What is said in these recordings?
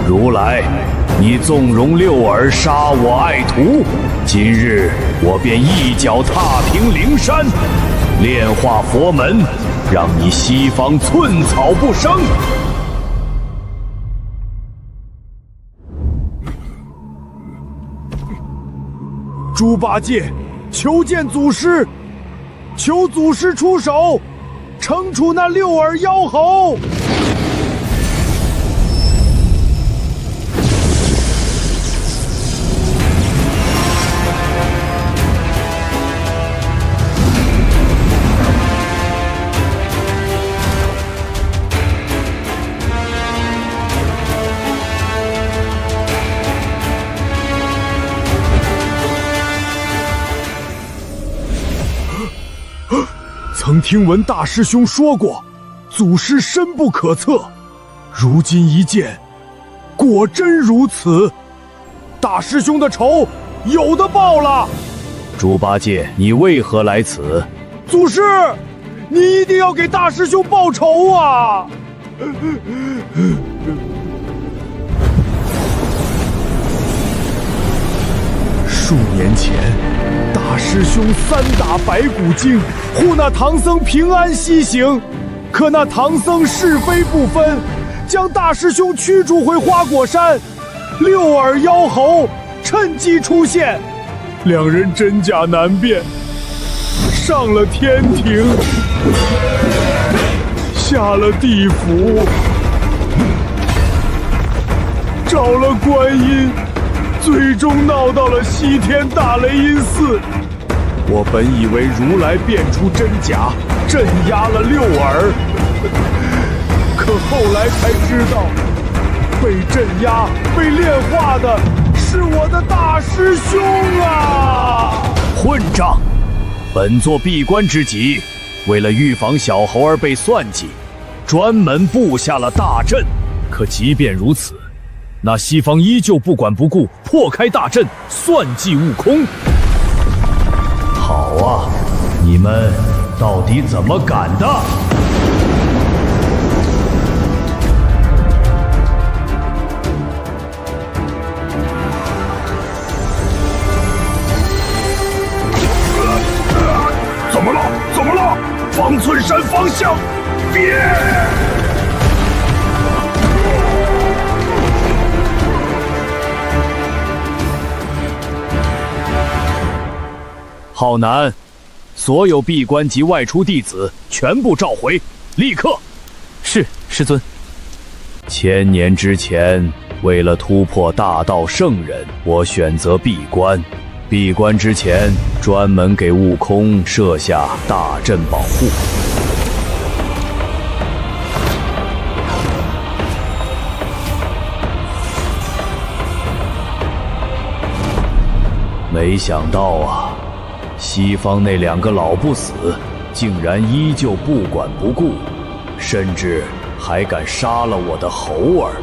如来，你纵容六耳杀我爱徒，今日我便一脚踏平灵山，炼化佛门，让你西方寸草不生。猪八戒，求见祖师，求祖师出手，惩处那六耳妖猴。曾听闻大师兄说过，祖师深不可测。如今一见，果真如此。大师兄的仇有的报了。猪八戒，你为何来此？祖师，你一定要给大师兄报仇啊！数年前，大师兄3打白骨精，护那唐僧平安西行。可那唐僧是非不分，将大师兄驱逐回花果山。六耳妖猴趁机出现，两人真假难辨，上了天庭，下了地府，找了观音，最终闹到了西天大雷音寺。我本以为如来辨出真假，镇压了六耳，可后来才知道，被镇压、被炼化的是我的大师兄啊！混账！本座闭关之际，为了预防小猴儿被算计，专门布下了大阵。可即便如此，那西方依旧不管不顾，破开大阵，算计悟空。好啊，你们到底怎么敢的？怎么了？怎么了？方寸山方向，别！浩南，所有闭关及外出弟子全部召回，立刻！是，师尊。千年之前，为了突破大道圣人，我选择闭关。闭关之前，专门给悟空设下大阵保护。没想到啊，西方那2个老不死，竟然依旧不管不顾，甚至还敢杀了我的猴儿。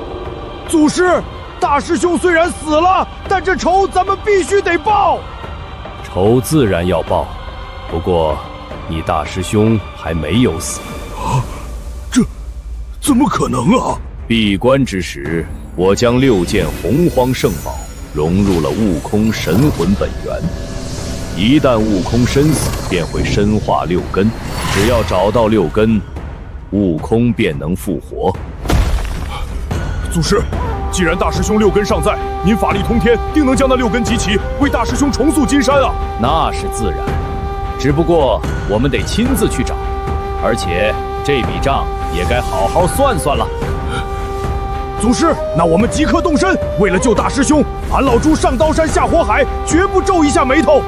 祖师，大师兄虽然死了，但这仇咱们必须得报。仇自然要报，不过你大师兄还没有死。啊，这怎么可能啊！闭关之时，我将6件洪荒圣宝融入了悟空神魂本源。一旦悟空身死，便会身化6根，只要找到6根，悟空便能复活。祖师，既然大师兄6根尚在，您法力通天，定能将那6根集齐，为大师兄重塑金山啊！那是自然，只不过我们得亲自去找，而且这笔账也该好好算算了。祖师，那我们即刻动身，为了救大师兄，俺老猪上刀山下火海，绝不皱一下眉头。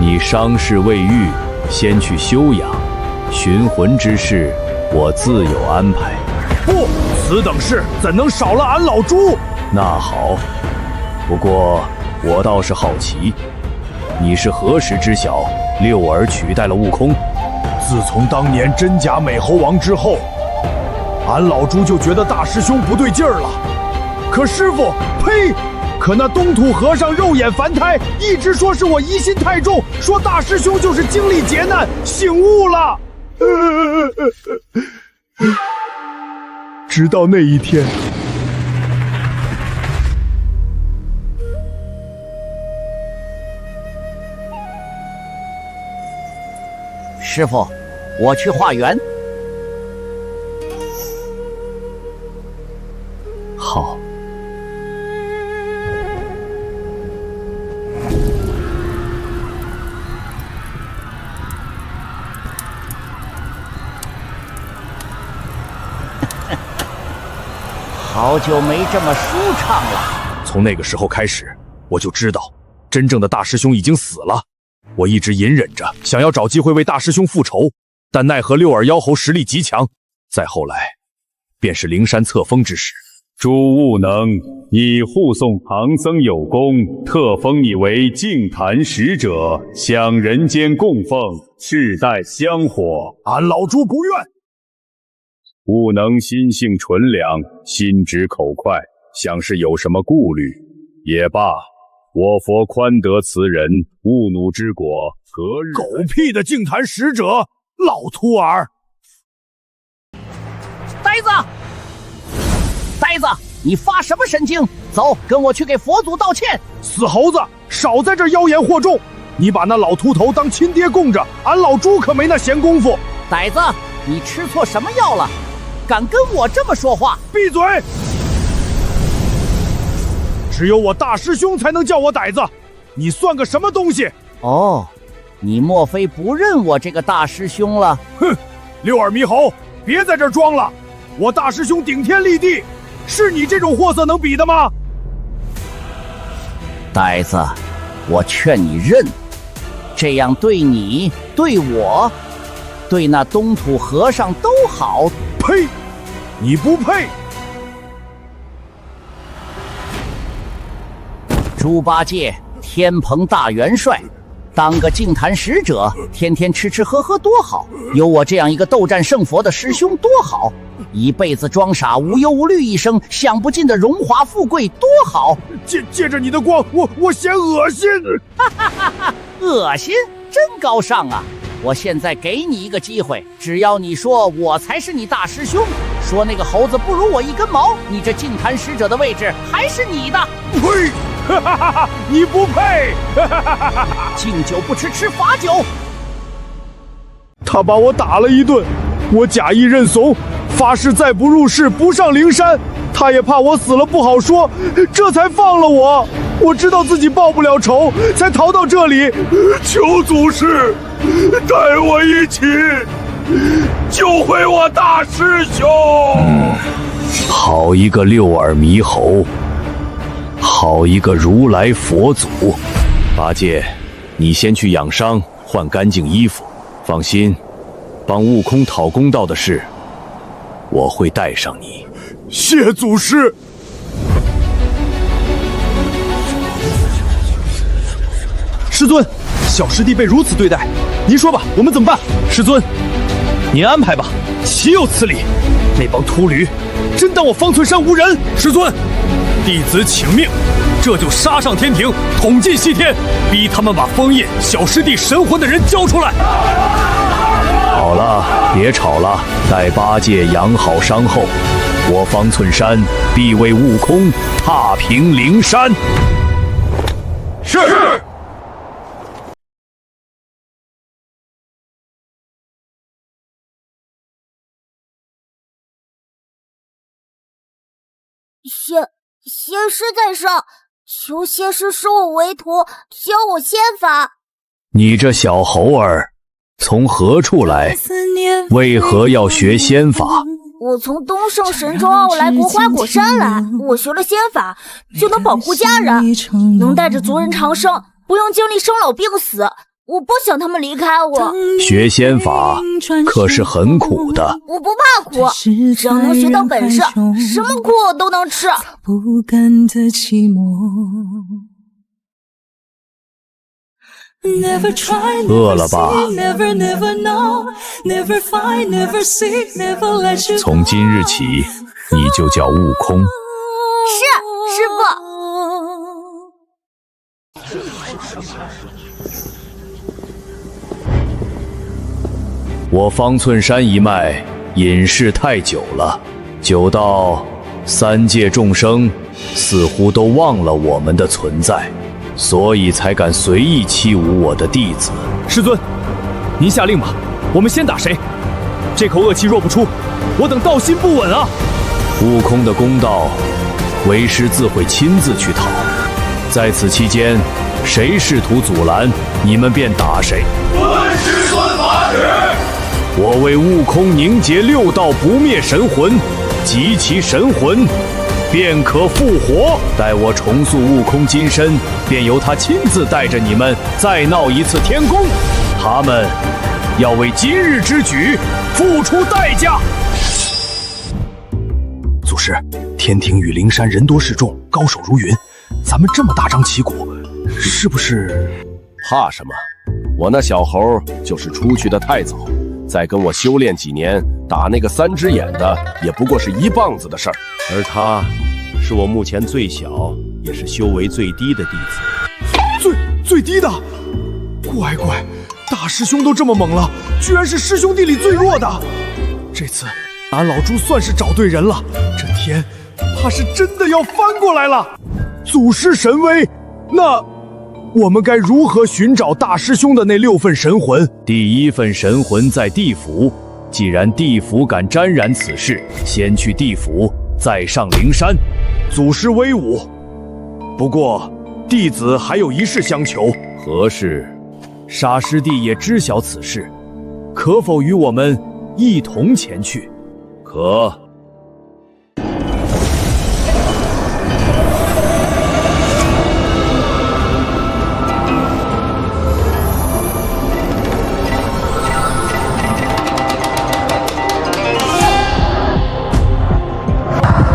你伤势未愈，先去休养，寻魂之事我自有安排。不，此等事怎能少了俺老猪？那好，不过我倒是好奇，你是何时知晓六耳取代了悟空？自从当年真假美猴王之后，俺老猪就觉得大师兄不对劲儿了。可师傅，呸！可那东土和尚肉眼凡胎，一直说是我疑心太重，说大师兄就是经历劫难，醒悟了。直到那一天，师傅，我去化缘。好。好久没这么舒畅了。从那个时候开始，我就知道，真正的大师兄已经死了。我一直隐忍着，想要找机会为大师兄复仇，但奈何六耳妖猴实力极强。再后来，便是灵山册封之时。朱悟能，你护送唐僧有功，特封你为净坛使者，享人间供奉，世代香火。俺老猪不愿。悟能心性纯良，心直口快，像是有什么顾虑。也罢，我佛宽得此人，勿怒之果，何日？狗屁的净坛使者，老秃儿！呆子，呆子，你发什么神经？走，跟我去给佛祖道歉！死猴子，少在这妖言惑众！你把那老秃头当亲爹供着，俺老猪可没那闲工夫。呆子，你吃错什么药了？敢跟我这么说话？闭嘴！只有我大师兄才能叫我呆子，你算个什么东西？哦，你莫非不认我这个大师兄了？哼，六耳猕猴，别在这儿装了！我大师兄顶天立地，是你这种货色能比的吗？呆子，我劝你认，这样对你、对我、对那东土和尚都好。呸！你不配！猪八戒，天蓬大元帅，当个净坛使者，天天吃吃喝喝多好，有我这样一个斗战胜佛的师兄多好，一辈子装傻无忧无虑一生，享不尽的荣华富贵多好。借着你的光，我嫌恶心。恶心，真高尚啊！我现在给你一个机会，只要你说我才是你大师兄，说那个猴子不如我一根毛，你这净坛使者的位置还是你的。呸！你不配！敬酒不吃吃罚酒。他把我打了一顿，我假意认怂，发誓再不入世不上灵山。他也怕我死了不好说，这才放了我。我知道自己报不了仇，才逃到这里。求祖师带我一起救回我大师兄。好一个六耳猕猴，好一个如来佛祖。八戒，你先去养伤，换干净衣服。放心，帮悟空讨公道的事，我会带上你。谢祖师。师尊，小师弟被如此对待，您说吧，我们怎么办？师尊，您安排吧，岂有此理！那帮秃驴，真当我方寸山无人？师尊，弟子请命，这就杀上天庭，统尽西天，逼他们把封印小师弟神魂的人交出来。好了，别吵了，待八戒养好伤后，我方寸山必为悟空踏平灵山。是。仙师在上，求仙师收我为徒，教我仙法。你这小猴儿，从何处来？为何要学仙法？我从东胜神州傲来国花果山来，我学了仙法，就能保护家人，能带着族人长生，不用经历生老病死。我不想他们离开我。学仙法可是很苦的。我不怕苦，只要能学到本事，什么苦我都能吃。不甘的寂寞。饿了吧？从今日起，你就叫悟空。是，师父。我方寸山一脉隐世太久了，久到三界众生似乎都忘了我们的存在，所以才敢随意欺侮我的弟子。师尊，您下令吧，我们先打谁？这口恶气若不出，我等道心不稳啊！悟空的公道，为师自会亲自去讨。在此期间，谁试图阻拦，你们便打谁。遵师尊法旨。我为悟空凝结6道不灭神魂，集其神魂，便可复活。待我重塑悟空金身，便由他亲自带着你们再闹一次天宫。他们要为今日之举付出代价。祖师，天庭与灵山人多势众，高手如云，咱们这么大张旗鼓，是不是？怕什么？我那小猴就是出去的太早，再跟我修炼几年，打那个3只眼的也不过是1棒子的事儿。而他，是我目前最小，也是修为最低的弟子。最低的？乖，大师兄都这么猛了，居然是师兄弟里最弱的。这次俺老猪算是找对人了，这天怕是真的要翻过来了。祖师神威，那我们该如何寻找大师兄的那6份神魂？第1份神魂在地府，既然地府敢沾染此事，先去地府，再上灵山。祖师威武，不过弟子还有一事相求。何事？沙师弟也知晓此事，可否与我们一同前去？可。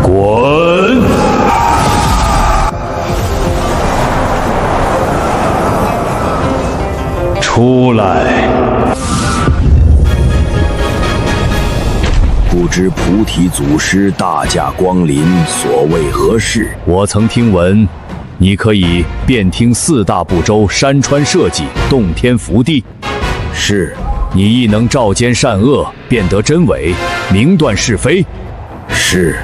滚！出来！不知菩提祖师大驾光临，所谓何事？我曾听闻，你可以遍听4大部洲，山川社稷，洞天福地。是。你亦能照奸善恶，辨得真伪，明断是非。是。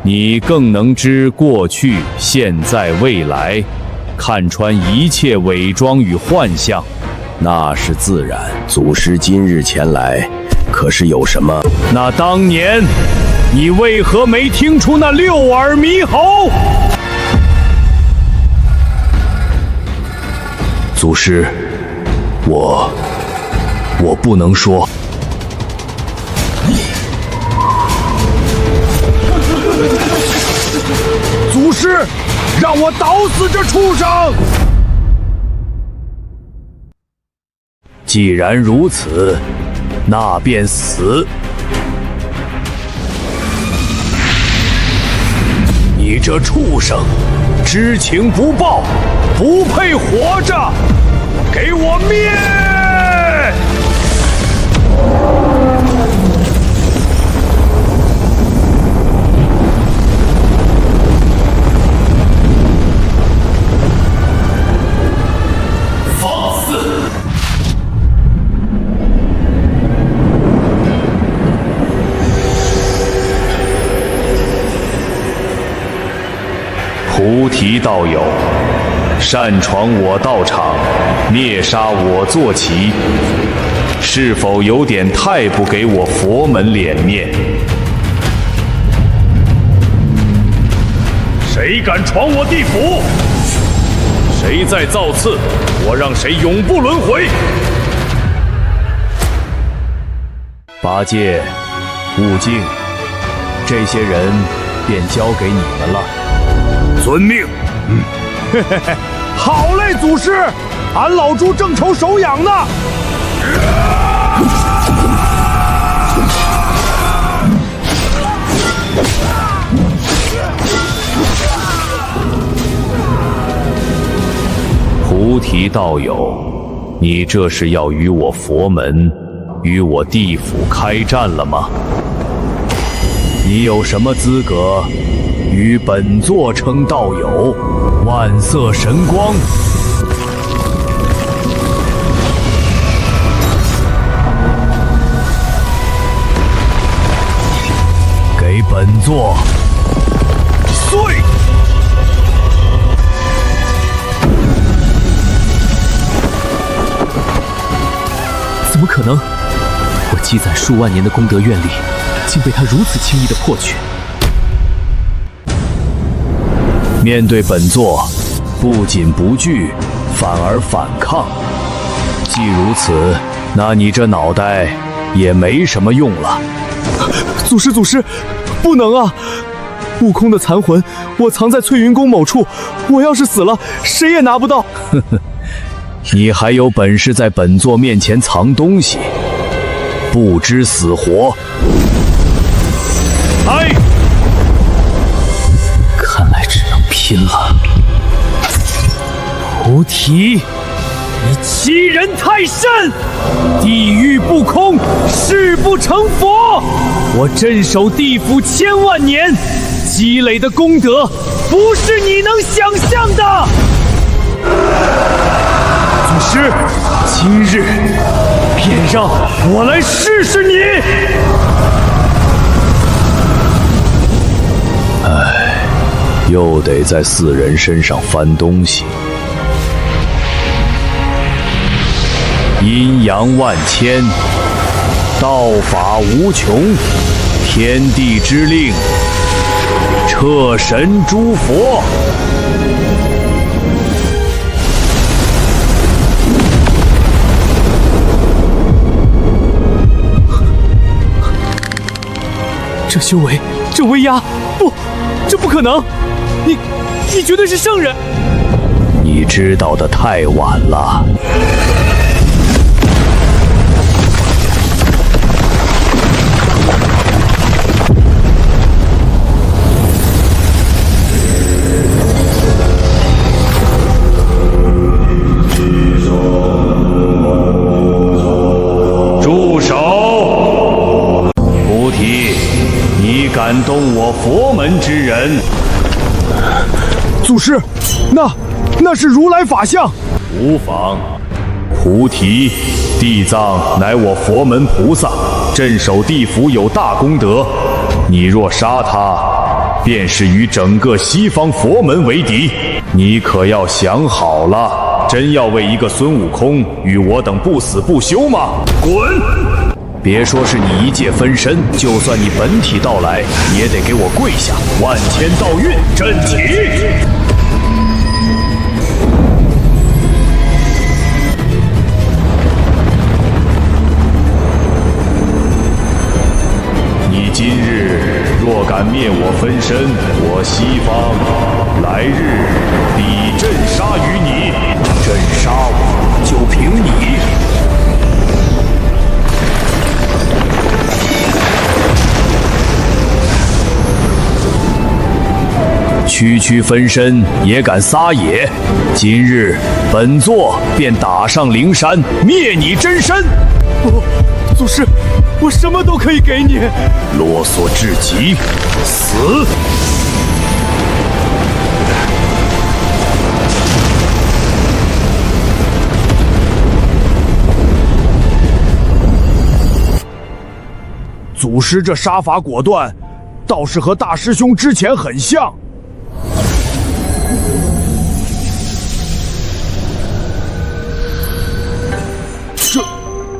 你更能知过去、现在、未来，看穿一切伪装与幻象。那是自然。祖师今日前来，可是有什么？那当年，你为何没听出那6耳猕猴？祖师，我不能说。祖师，让我捣死这畜生！既然如此，那便死。你这畜生，知情不报，不配活着！给我灭！菩提道友，擅闯我道场，灭杀我坐骑，是否有点太不给我佛门脸面？谁敢闯我地府？谁再造次，我让谁永不轮回！八戒、悟净，这些人便交给你们了。遵命。好嘞，祖师，俺老猪正愁手痒呢。菩提道友，你这是要与我佛门、与我地府开战了吗？你有什么资格与本座称道友？万色神光，给本座碎！怎么可能？积攒数万年的功德愿力，竟被他如此轻易的破去。面对本座，不仅不惧，反而反抗。既如此，那你这脑袋也没什么用了。祖师，不能啊！悟空的残魂，我藏在翠云宫某处，我要是死了，谁也拿不到。呵呵，你还有本事在本座面前藏东西，不知死活！哎，看来只能拼了。菩提，你欺人太甚！地狱不空，誓不成佛。我镇守地府1000万年，积累的功德不是你能想象的。祖师，今日便让我来试试你。又得在4人身上翻东西。阴阳万千，道法无穷，天地之令，彻神诸佛。这修为，这威压，不，这不可能！你绝对是圣人！你知道的太晚了。住手！菩提，你敢动我佛门之人？祖师，那是如来法相。无妨。菩提，地藏乃我佛门菩萨，镇守地府有大功德。你若杀他，便是与整个西方佛门为敌。你可要想好了，真要为一个孙悟空与我等不死不休吗？滚！别说是你一介分身，就算你本体到来，也得给我跪下！万千道运，阵起！你今日若敢灭我分身，我西方来日必镇杀于你！镇杀我，就凭你！区分身也敢撒野，今日本座便打上灵山，灭你真身！祖师，我什么都可以给你。啰嗦至极，死！祖师这杀法果断，倒是和大师兄之前很像。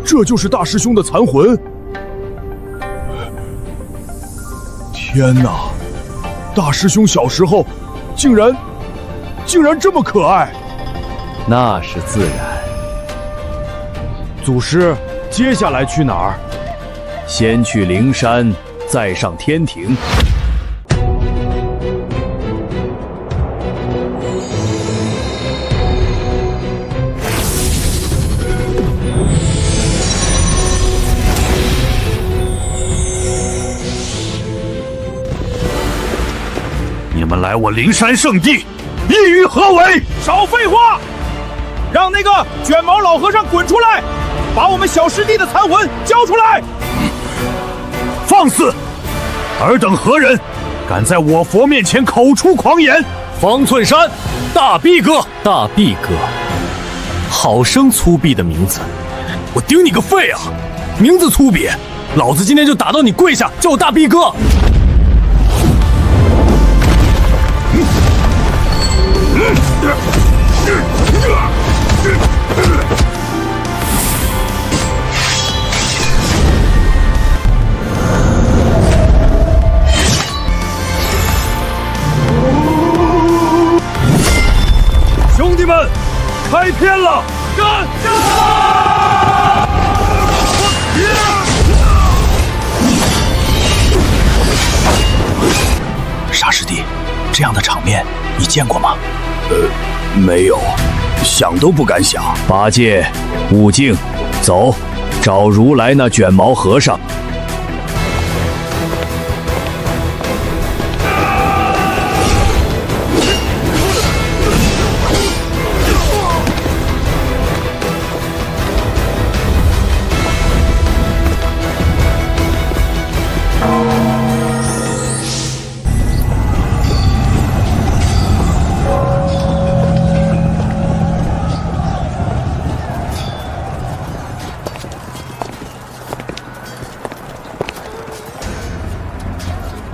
这就是大师兄的残魂！天哪，大师兄小时候竟然这么可爱！那是自然。祖师，接下来去哪儿？先去灵山，再上天庭。你们来我灵山圣地，意欲何为？少废话！让那个卷毛老和尚滚出来，把我们小师弟的残魂交出来！放肆！尔等何人，敢在我佛面前口出狂言？方寸山，大逼哥！大逼哥，好生粗鄙的名字，我顶你个肺啊！名字粗鄙，老子今天就打到你跪下，叫我大逼哥！偏了！干！沙师弟，这样的场面你见过吗？没有，想都不敢想。八戒、悟净，走，找如来那卷毛和尚。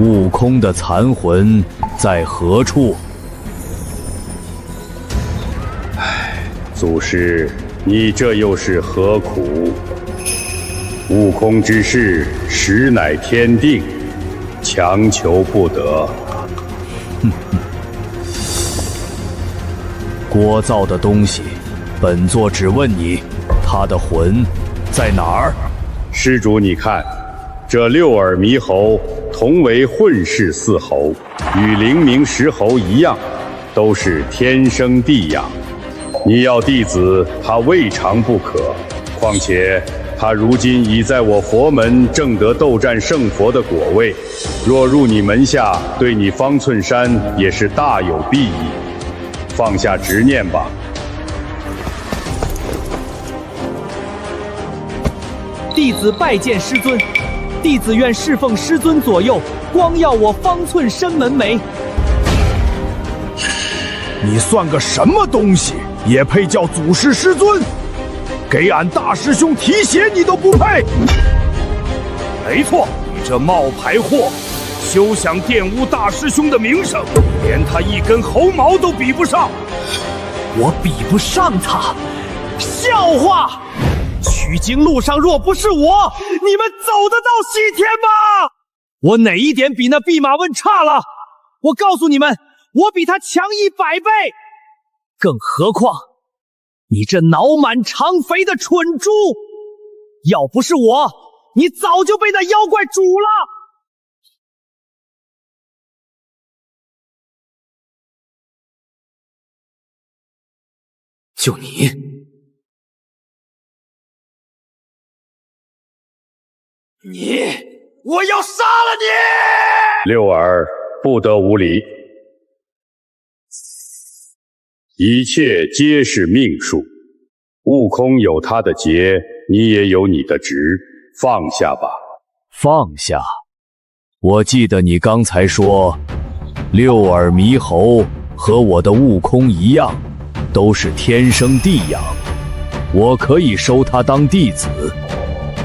悟空的残魂在何处？祖师，你这又是何苦？悟空之事，实乃天定，强求不得。聒噪的东西，本座只问你，他的魂在哪儿？施主，你看，这六耳猕猴同为混世四猴，与灵明石猴一样，都是天生地养。你要弟子，他未尝不可。况且他如今已在我佛门正得斗战胜佛的果位，若入你门下，对你方寸山也是大有裨益。放下执念吧。弟子拜见师尊。弟子愿侍奉师尊左右，光耀我方寸山门楣。你算个什么东西，也配叫祖师师尊？给俺大师兄提鞋你都不配！没错，你这冒牌货，休想玷污大师兄的名声，连他一根猴毛都比不上。我比不上他？笑话！取经路上若不是我，你们走得到西天吗？我哪一点比那弼马温差了？我告诉你们，我比他强100倍。更何况，你这脑满肠肥的蠢猪，要不是我，你早就被那妖怪煮了。就你，我要杀了你！六耳，不得无礼。一切皆是命数，悟空有他的劫，你也有你的职，放下吧。放下？我记得你刚才说，六耳猕猴和我的悟空一样，都是天生地养，我可以收他当弟子。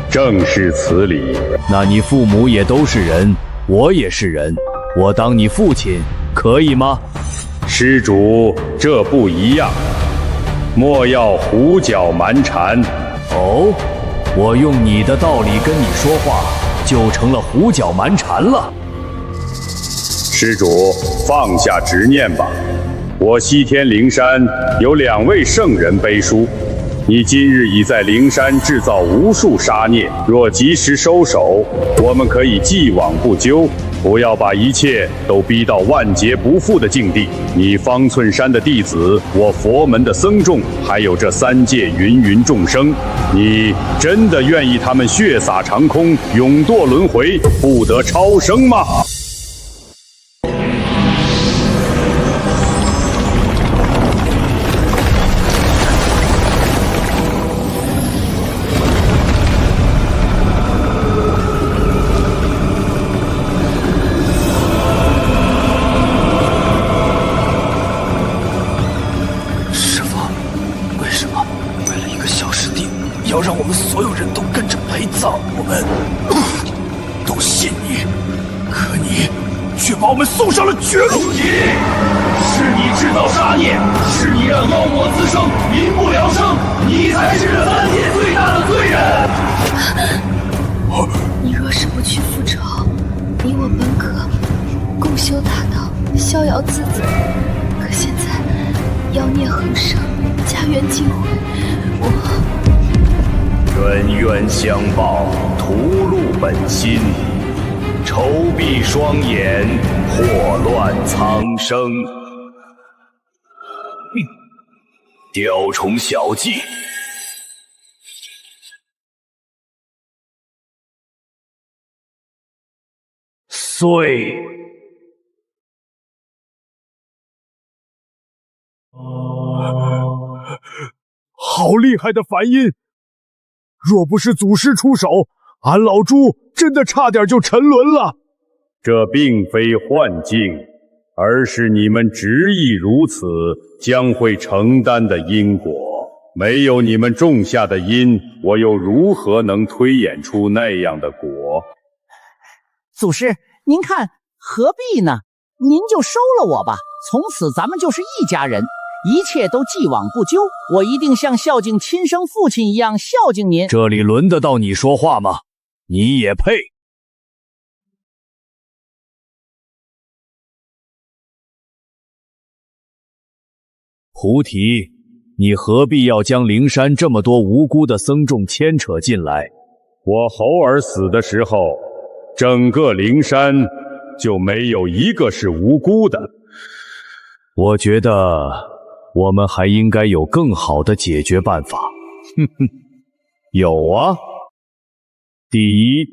正是此理。那你父母也都是人，我也是人，我当你父亲可以吗？施主，这不一样，莫要胡搅蛮缠。哦，我用你的道理跟你说话，就成了胡搅蛮缠了。施主，放下执念吧。我西天灵山有2位圣人背书，你今日已在灵山制造无数杀孽，若及时收手，我们可以既往不咎，不要把一切都逼到万劫不复的境地。你方寸山的弟子，我佛门的僧众，还有这3界芸芸众生，你真的愿意他们血洒长空，永堕轮回，不得超生吗？要让我们所有人都跟着陪葬，我们都信你，可你却把我们送上了绝路。是你制造杀孽，是你让妖魔滋生，民不聊生，你才是这3界最大的罪人。你若是不去复仇，你我本可共修大道，逍遥自在。可现在，妖孽横生，家园尽毁，冤冤相报，屠戮本心，仇闭双眼，祸乱苍生。雕虫小技。碎。好厉害的反音！若不是祖师出手，俺老朱真的差点就沉沦了。这并非幻境，而是你们执意如此，将会承担的因果。没有你们种下的因，我又如何能推演出那样的果？祖师，您看何必呢？您就收了我吧，从此咱们就是一家人，一切都既往不咎。我一定像孝敬亲生父亲一样孝敬您。这里轮得到你说话吗？你也配？菩提，你何必要将灵山这么多无辜的僧众牵扯进来？我猴儿死的时候，整个灵山就没有一个是无辜的。我觉得我们还应该有更好的解决办法。哼哼，有啊。第一，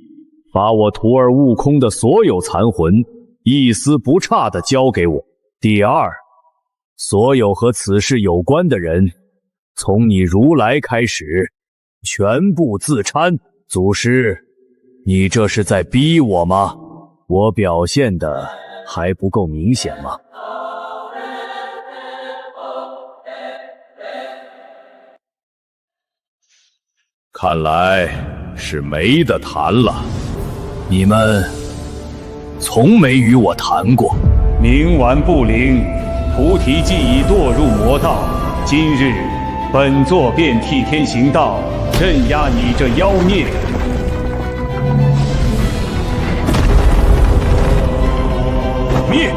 把我徒儿悟空的所有残魂一丝不差地交给我。第二，所有和此事有关的人，从你如来开始，全部自参。祖师，你这是在逼我吗？我表现的还不够明显吗？看来是没得谈了。你们从没与我谈过。冥顽不灵，菩提既已堕入魔道，今日本座便替天行道，镇压你这妖孽。灭！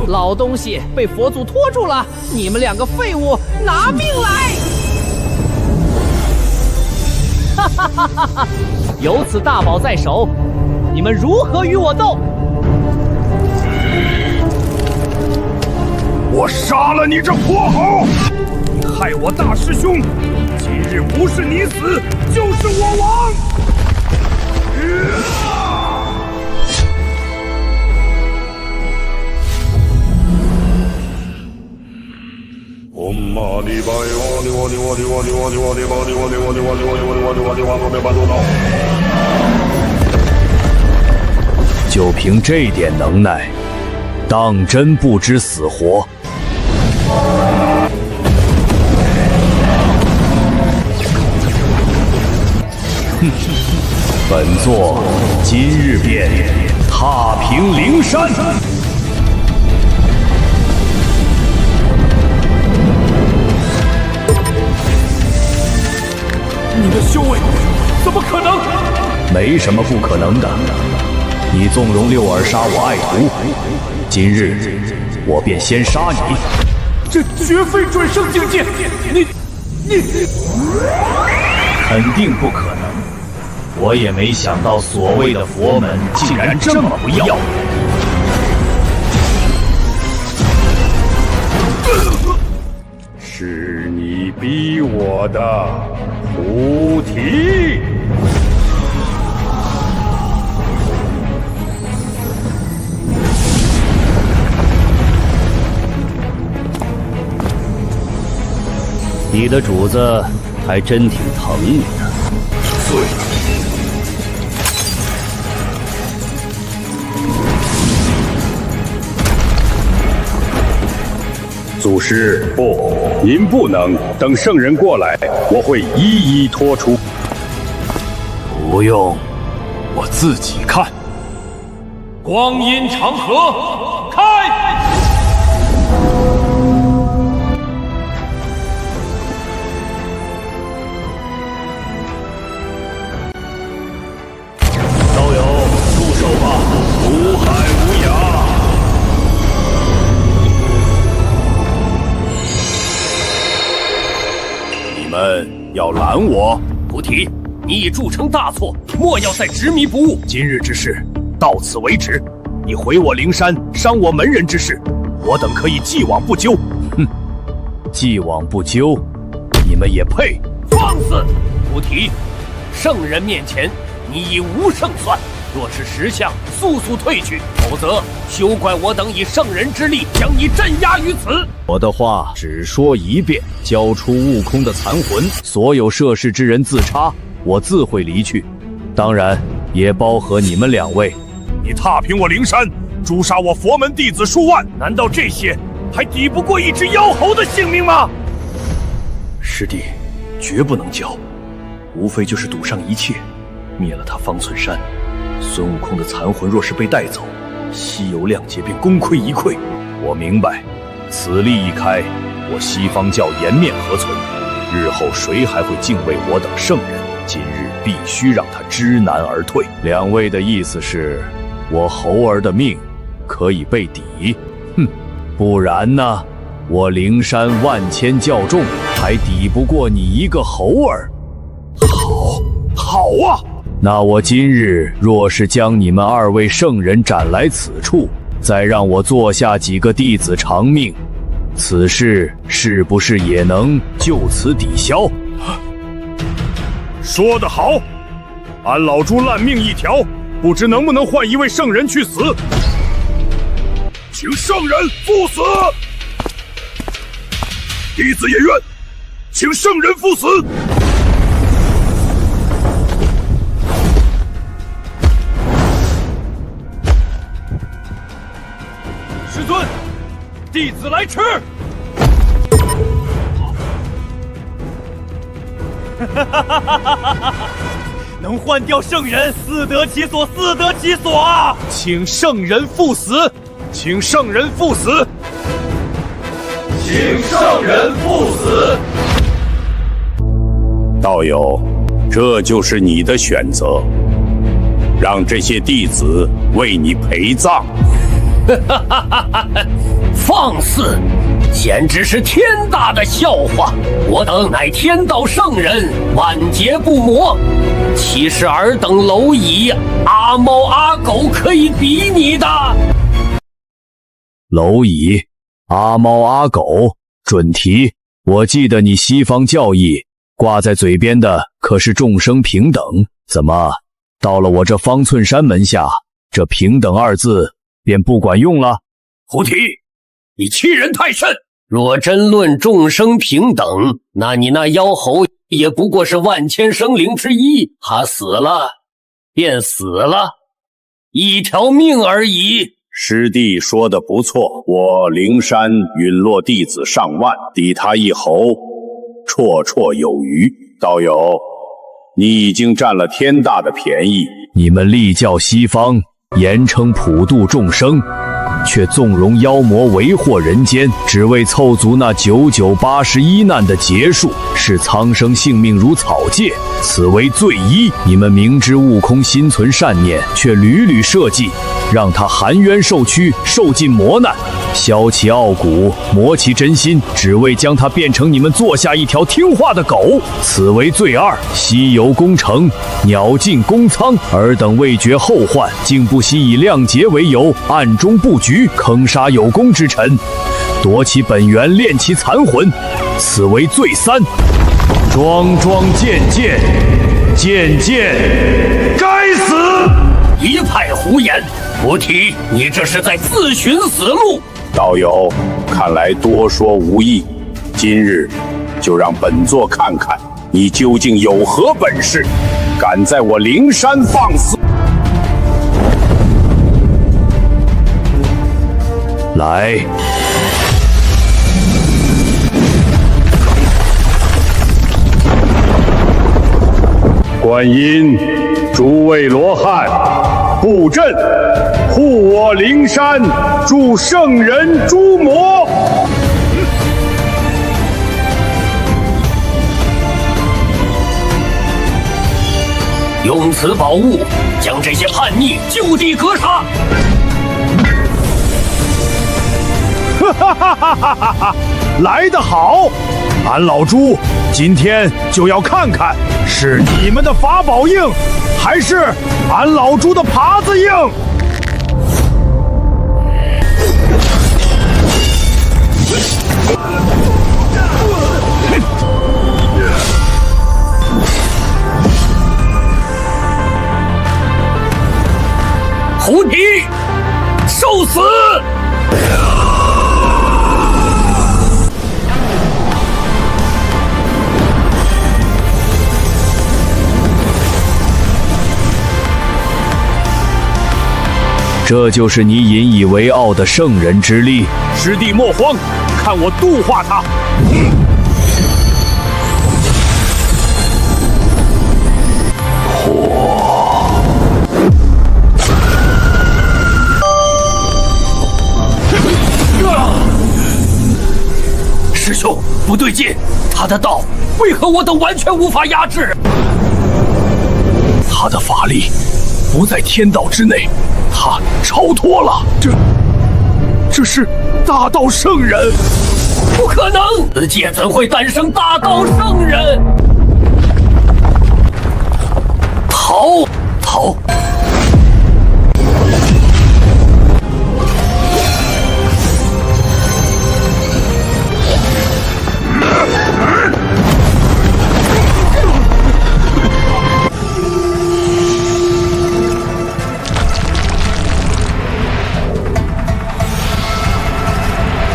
老东西被佛祖拖住了，你们两个废物，拿命来！哈哈哈哈哈！有此大宝在手，你们如何与我斗？我杀了你这泼猴！你害我大师兄，今日不是你死，就是我亡！就凭这点能耐，当真不知死活？哼！本座今日便踏平灵山！你的修为怎么可能？没什么不可能的。你纵容六耳杀我爱徒，今日我便先杀你。这绝非转生境界！你肯定不可能。我也没想到所谓的佛门竟然这么不要脸。是你逼我的，菩提！你的主子还真挺疼你的。对。祖师，不，您不能等圣人过来，我会一一拖出。不用，我自己看。光阴长河，开！要拦我？菩提，你已铸成大错，莫要再执迷不悟。今日之事到此为止。你毁我灵山，伤我门人之事，我等可以既往不咎。哼，既往不咎，你们也配？放肆！菩提，圣人面前你已无胜算。若是识相，速速退去，否则休怪我等以圣人之力将你镇压于此。我的话只说一遍，交出悟空的残魂，所有涉事之人自插，我自会离去。当然，也包括你们两位。你踏平我灵山，诛杀我佛门弟子数万，难道这些还抵不过一只妖猴的性命吗？师弟，绝不能交，无非就是赌上一切，灭了他方寸山。孙悟空的残魂若是被带走，西游亮节便功亏一篑。我明白，此例一开，我西方教颜面何存？日后谁还会敬畏我等圣人？今日必须让他知难而退。两位的意思是，我猴儿的命可以被抵？哼，不然呢？我灵山万千教众，还抵不过你一个猴儿？好啊！那我今日若是将你们二位圣人斩来此处，再让我做下几个弟子偿命，此事是不是也能就此抵消？说得好，俺老猪烂命一条，不知能不能换一位圣人去死？请圣人赴死！弟子也愿，请圣人赴死！师尊，弟子来迟。能换掉圣人，自得其所，自得其所啊！请圣人赴死！请圣人赴死！请圣人赴死！道友，这就是你的选择，让这些弟子为你陪葬。放肆！简直是天大的笑话！我等乃天道圣人，万劫不磨，岂是尔等蝼蚁、阿猫阿狗可以比拟的？蝼蚁、阿猫阿狗，准提！我记得你西方教义挂在嘴边的可是众生平等，怎么到了我这方寸山门下，这平等二字便不管用了？菩提，你欺人太甚！若真论众生平等，那你那妖猴也不过是万千生灵之一，他死了便死了，一条命而已。师弟说的不错，我灵山陨落弟子上万，抵他一猴，绰绰有余。道友，你已经占了天大的便宜。你们立教西方，言称普度众生，却纵容妖魔为祸人间，只为凑足那9981难的劫数，视苍生性命如草芥，此为罪一。你们明知悟空心存善念，却屡屡设计，让他含冤受屈，受尽磨难，削其傲骨，磨其真心，只为将他变成你们做下一条听话的狗，此为罪二。西游攻城，鸟尽弓仓，尔等未绝后患，竟不惜以亮节为由，暗中布局，坑杀有功之臣，夺其本源，炼其残魂，此为罪三。桩桩件件，件件该死！一派胡言！菩提，你这是在自寻死路。道友，看来多说无益，今日就让本座看看你究竟有何本事，敢在我灵山放肆！来！观音，诸位罗汉，布阵，护我灵山，助圣人诛魔。用此宝物，将这些叛逆就地格杀！哈哈哈哈哈哈！来得好！俺老朱今天就要看看，是你们的法宝硬，还是俺老朱的耙子硬。胡提，受死！这就是你引以为傲的圣人之力。师弟莫慌，看我度化他。师兄，不对劲，他的道为何我等完全无法压制？他的法力不在天道之内，他超脱了。这是大道圣人？不可能！此界怎会诞生大道圣人？逃！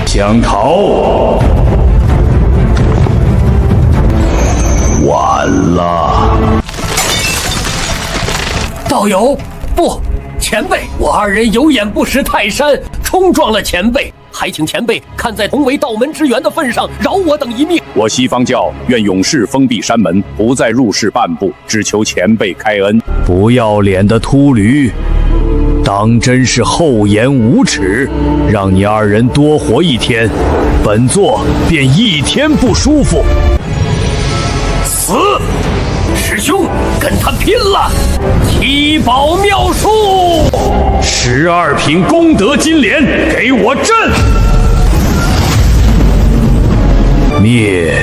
想逃？晚了。道友，不，前辈，我二人有眼不识泰山，冲撞了前辈，还请前辈看在同为道门之缘的份上，饶我等一命。我西方教愿永世封闭山门，不再入世半步，只求前辈开恩。不要脸的秃驴，当真是厚颜无耻！让你二人多活一天，本座便一天不舒服。死！师兄，跟他拼了！七宝妙术，12品功德金莲，给我震！灭！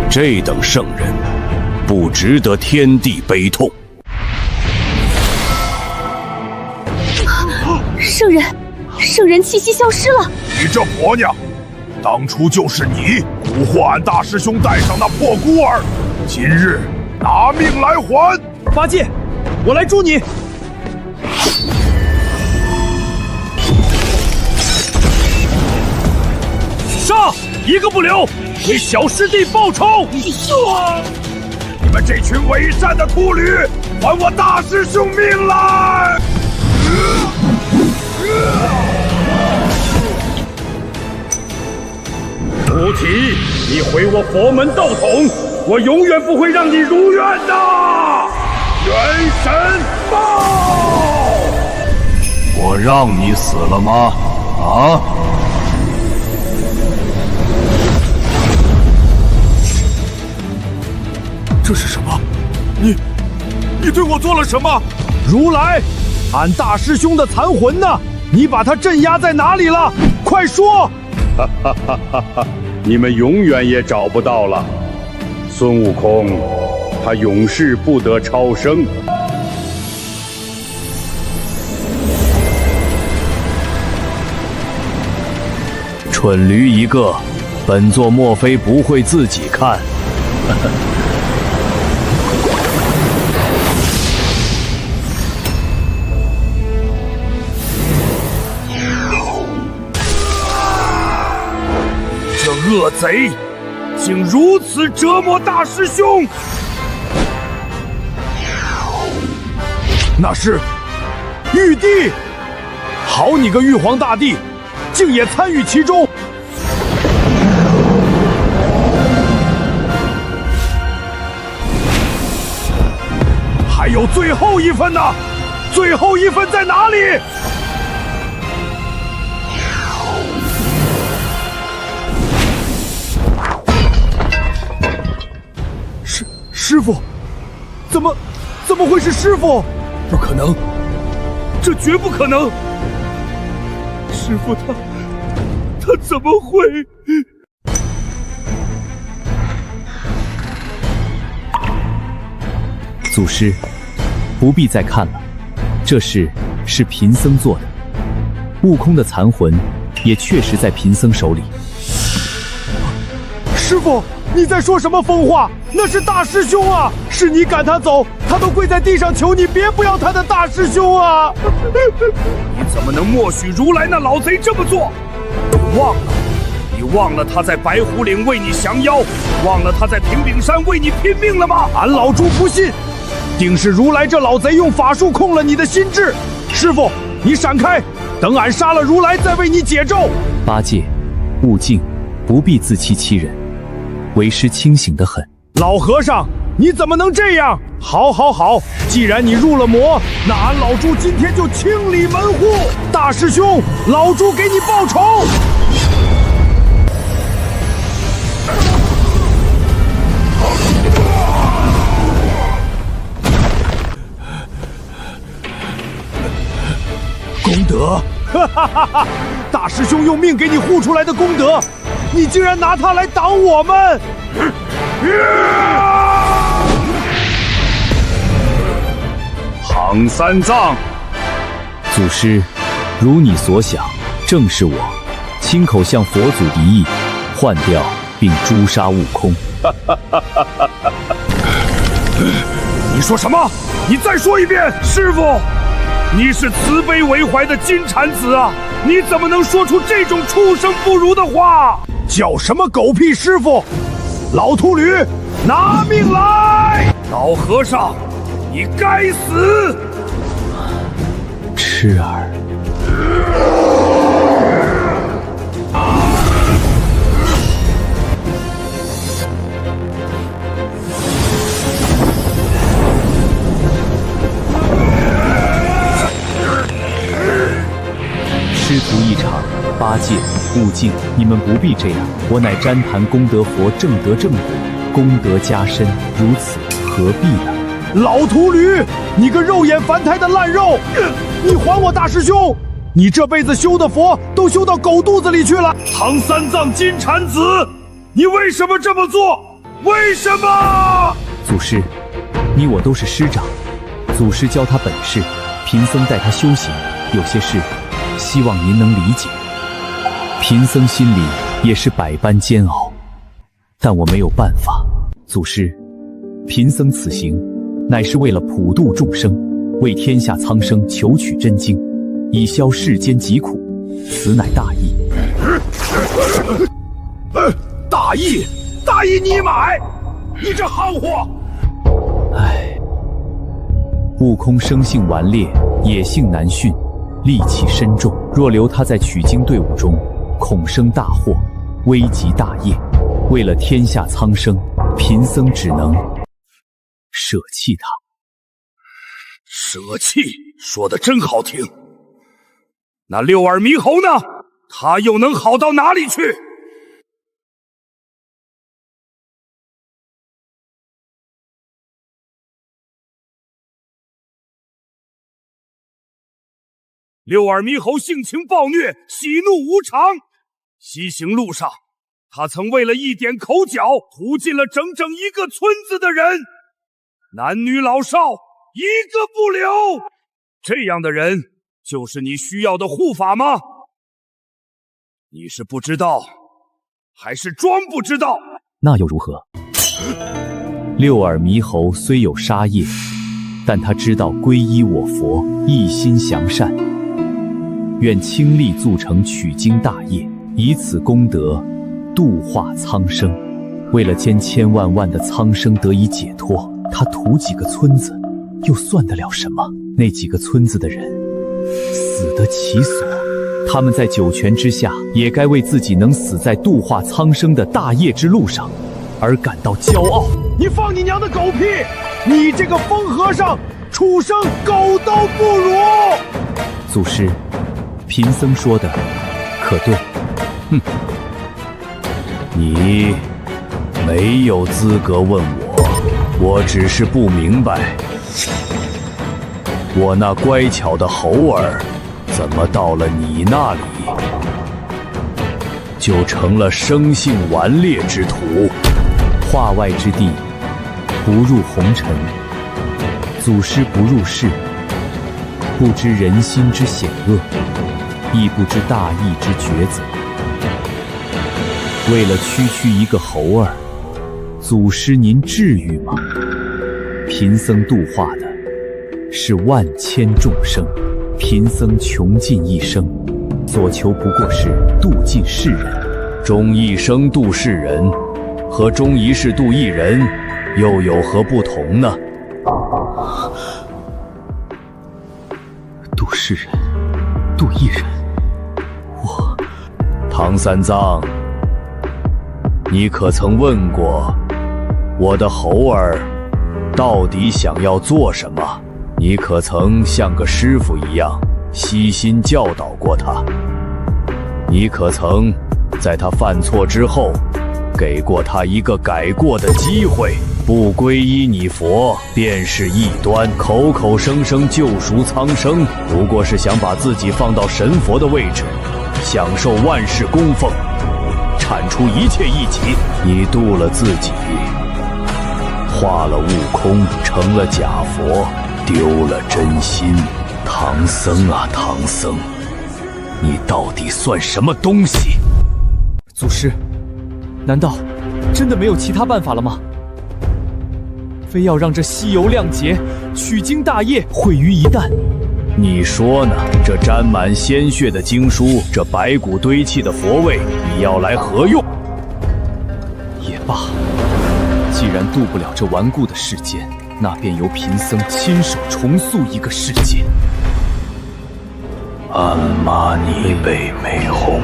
这等圣人，不值得天地悲痛。圣人气息消失了。你这婆娘，当初就是你蛊惑俺大师兄带上那破孤儿，今日拿命来还！八戒，我来助你。杀！一个不留！为小师弟报仇！你们这群伪善的秃驴，还我大师兄命来！菩提，你毁我佛门道统，我永远不会让你如愿的！元神报！我让你死了吗？啊！这是什么？你对我做了什么？如来，俺大师兄的残魂呢？你把他镇压在哪里了？快说！哈哈哈哈哈！你们永远也找不到了。孙悟空，他永世不得超生。蠢驴一个，本座莫非不会自己看？这恶贼竟如此折磨大师兄！那是玉帝，好你个玉皇大帝，竟也参与其中！还有最后一份呢？最后一份在哪里？师傅，怎么会是师傅？不可能，这绝不可能！师傅他怎么会？祖师，不必再看了，这事是贫僧做的。悟空的残魂也确实在贫僧手里。师傅，你在说什么疯话？那是大师兄啊！是你赶他走，他都跪在地上求你别不要他的大师兄啊！你怎么能默许如来那老贼这么做？你忘了他在白虎岭为你降妖，忘了他在平顶山为你拼命了吗？俺老猪不信，定是如来这老贼用法术控了你的心智。师傅，你闪开，等俺杀了如来再为你解咒。八戒、悟净，不必自欺欺人，为师清醒得很。老和尚，你怎么能这样？好，既然你入了魔，那俺老猪今天就清理门户。大师兄，老猪给你报仇。功德，大师兄用命给你护出来的功德，你竟然拿它来挡我们！唐三藏，祖师，如你所想，正是我亲口向佛祖敌意，换掉并诛杀悟空。你说什么？你再说一遍！师傅，你是慈悲为怀的金蝉子啊！你怎么能说出这种畜生不如的话？叫什么狗屁师傅！老秃驴，拿命来！老和尚，你该死！痴儿。师徒一场，八戒、悟净，你们不必这样。我乃旃檀功德佛，正得正果，功德加深，如此何必呢？老秃驴，你个肉眼凡胎的烂肉！你还我大师兄！你这辈子修的佛都修到狗肚子里去了！唐三藏金蝉子，你为什么这么做？为什么？祖师，你我都是师长，祖师教他本事，贫僧带他修行，有些事希望您能理解。贫僧心里也是百般煎熬，但我没有办法。祖师，贫僧此行乃是为了普度众生，为天下苍生求取真经，以消世间疾苦，此乃大义。大义你买！你这憨货！唉，悟空生性顽劣，野性难驯，戾气深重，若留他在取经队伍中，恐生大祸，危及大业。为了天下苍生，贫僧只能舍弃他。舍弃，说得真好听。那六耳猕猴呢？他又能好到哪里去？六耳猕猴性情暴虐，喜怒无常。西行路上，他曾为了一点口角，屠尽了整整一个村子的人，男女老少一个不留。这样的人就是你需要的护法吗？你是不知道，还是装不知道？那又如何？六耳猕猴虽有杀业，但他知道皈依我佛，一心向善，愿倾力促成取经大业，以此功德度化苍生。为了千万万的苍生得以解脱，他屠几个村子又算得了什么？那几个村子的人死得其所，他们在九泉之下也该为自己能死在度化苍生的大业之路上而感到骄傲。你放你娘的狗屁！你这个疯和尚，畜生，狗都不如！祖师，贫僧说的可对？哼，你没有资格问我只是不明白，我那乖巧的猴儿怎么到了你那里，就成了生性顽劣之徒。化外之地，不入红尘。祖师不入世，不知人心之险恶，亦不知大义之抉择。为了区一个猴儿，祖师您至于吗？贫僧度化的是万千众生，贫僧穷尽一生，所求不过是度尽世人。终一生度世人，和终一世度一人，又有何不同呢？度世人，度一人，我……唐三藏，你可曾问过我的猴儿到底想要做什么？你可曾像个师傅一样悉心教导过他？你可曾在他犯错之后给过他一个改过的机会？不皈依你佛便是异端，口口声声救赎苍生，不过是想把自己放到神佛的位置，享受万世供奉，铲除一切异己。你度了自己，化了悟空，成了假佛，丢了真心。唐僧啊唐僧，你到底算什么东西？祖师，难道真的没有其他办法了吗？非要让这西游亮节、取经大业毁于一旦？你说呢？这沾满鲜血的经书，这白骨堆砌的佛位，你要来何用？也罢，既然渡不了这顽固的世间，那便由贫僧亲手重塑一个世界。鞍马你被美红。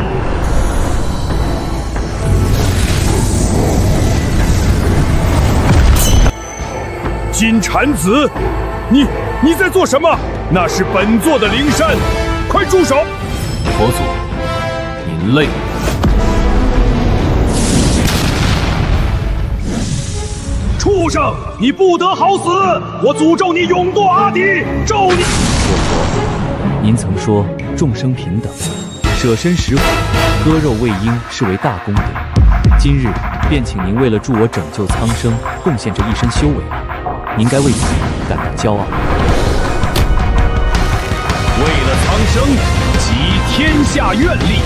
金蝉子，你在做什么？那是本座的灵山，快住手！佛祖，您累了。畜生，你不得好死！我诅咒你永堕阿底，咒你！我佛，您曾说众生平等，舍身食虎，割肉喂鹰是为大功德。今日便请您为了助我拯救苍生，贡献这一身修为。您该为此感到骄傲。为了苍生，集天下愿力，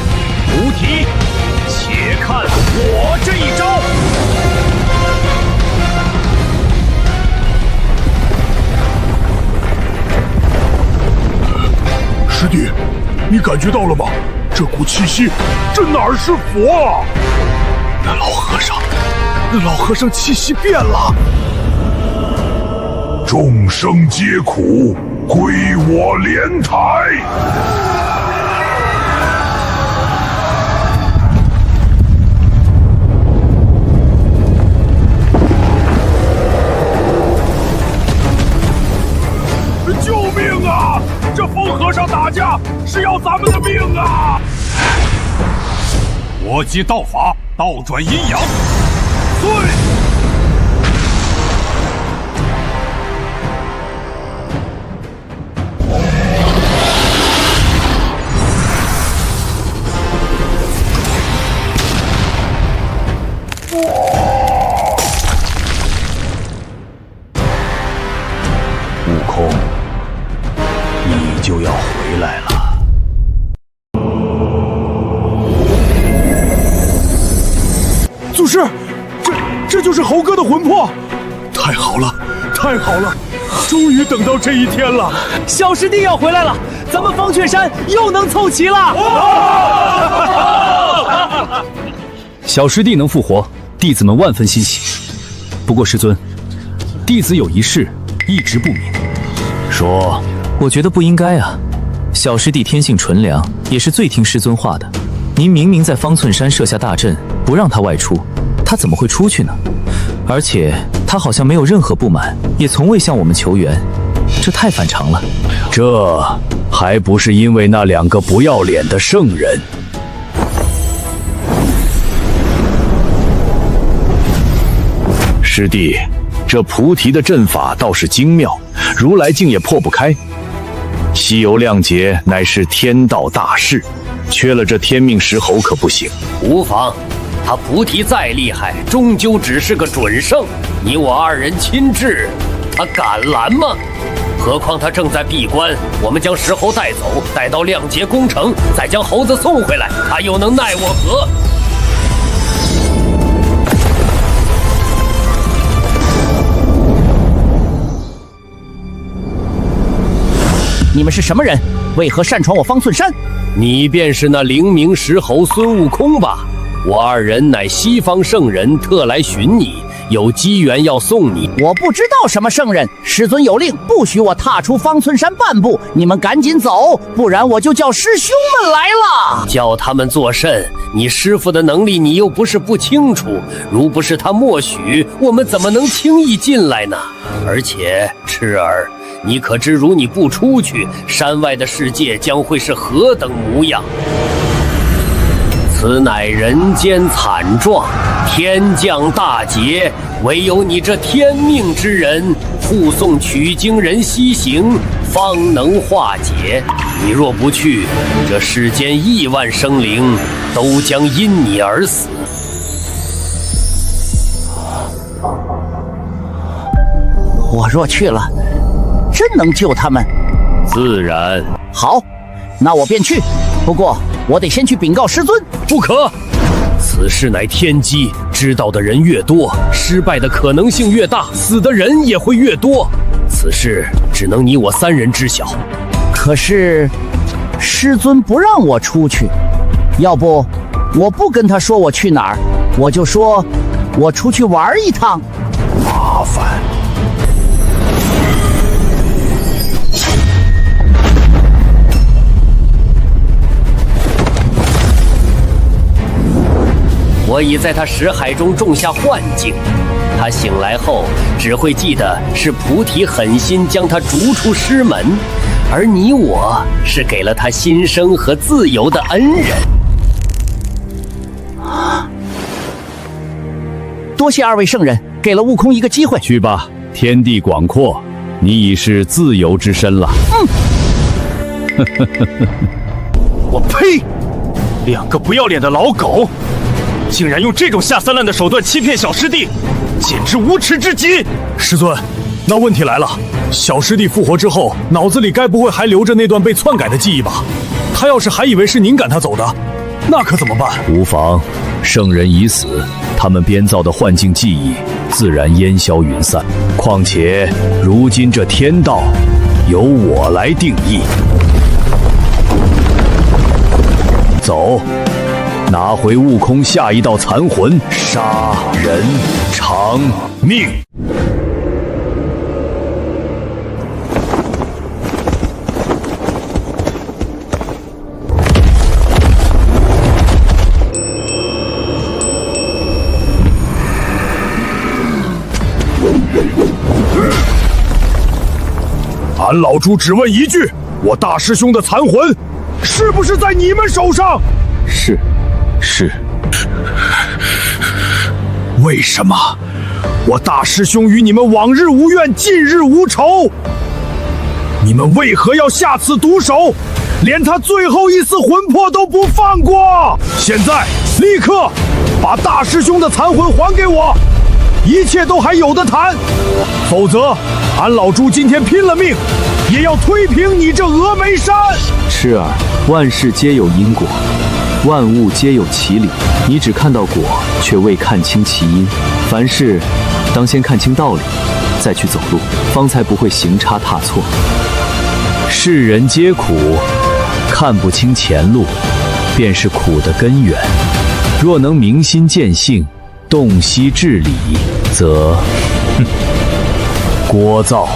菩提，且看我这一招！师弟，你感觉到了吗？这股气息，这哪儿是佛啊？那老和尚气息变了。众生皆苦，归我莲台。救命啊！这疯和尚打架是要咱们的命啊！我接道法，倒转阴阳。对。悟空，你就要回来了。祖师，这就是猴哥的魂魄！太好了，太好了，终于等到这一天了！小师弟要回来了，咱们方雀山又能凑齐了！小师弟能复活，弟子们万分欣喜。不过师尊，弟子有一事一直不明。说，我觉得不应该啊。小师弟天性纯良，也是最听师尊话的。您明明在方寸山设下大阵，不让他外出，他怎么会出去呢？而且他好像没有任何不满，也从未向我们求援。这太反常了。这还不是因为那2个不要脸的圣人。师弟，这菩提的阵法倒是精妙，如来竟也破不开。西游亮节乃是天道大事，缺了这天命石猴可不行。无妨，他菩提再厉害，终究只是个准圣。你我2人亲至，他敢拦吗？何况他正在闭关，我们将石猴带走，带到亮节宫城，再将猴子送回来，他又能奈我何？你们是什么人？为何擅闯我方寸山？你便是那灵明石猴孙悟空吧？我2人乃西方圣人，特来寻你，有机缘要送你。我不知道什么圣人，师尊有令，不许我踏出方寸山半步。你们赶紧走，不然我就叫师兄们来了。叫他们作甚？你师父的能力你又不是不清楚，如不是他默许，我们怎么能轻易进来呢？而且赤儿，你可知，如你不出去，山外的世界将会是何等模样？此乃人间惨状，天降大劫，唯有你这天命之人护送取经人西行，方能化解。你若不去，这世间亿万生灵都将因你而死。我若去了，真能救他们？自然。好，那我便去。不过我得先去禀告师尊。不可，此事乃天机，知道的人越多，失败的可能性越大，死的人也会越多。此事只能你我3人知晓。可是师尊不让我出去，要不我不跟他说我去哪儿，我就说我出去玩一趟。麻烦。我已在他识海中种下幻境，他醒来后只会记得是菩提狠心将他逐出师门，而你我是给了他新生和自由的恩人。多谢2位圣人，给了悟空一个机会。去吧，天地广阔，你已是自由之身了。我呸！2个不要脸的老狗！竟然用这种下三滥的手段欺骗小师弟，简直无耻至极！师尊，那问题来了，小师弟复活之后，脑子里该不会还留着那段被篡改的记忆吧？他要是还以为是您赶他走的，那可怎么办？无妨，圣人已死，他们编造的幻境记忆自然烟消云散。况且如今这天道由我来定义。走，拿回悟空下一道残魂，杀人偿命。俺老猪只问一句：我大师兄的残魂是不是在你们手上？是。为什么我大师兄与你们往日无怨，近日无仇？你们为何要下此毒手，连他最后一丝魂魄都不放过？现在立刻把大师兄的残魂还给我，一切都还有得谈，否则俺老猪今天拼了命也要推平你这峨眉山。痴儿，万事皆有因果，万物皆有其理，你只看到果，却未看清其因。凡事当先看清道理，再去走路，方才不会行差踏错。世人皆苦，看不清前路，便是苦的根源。若能明心见性，洞悉至理，则聒噪。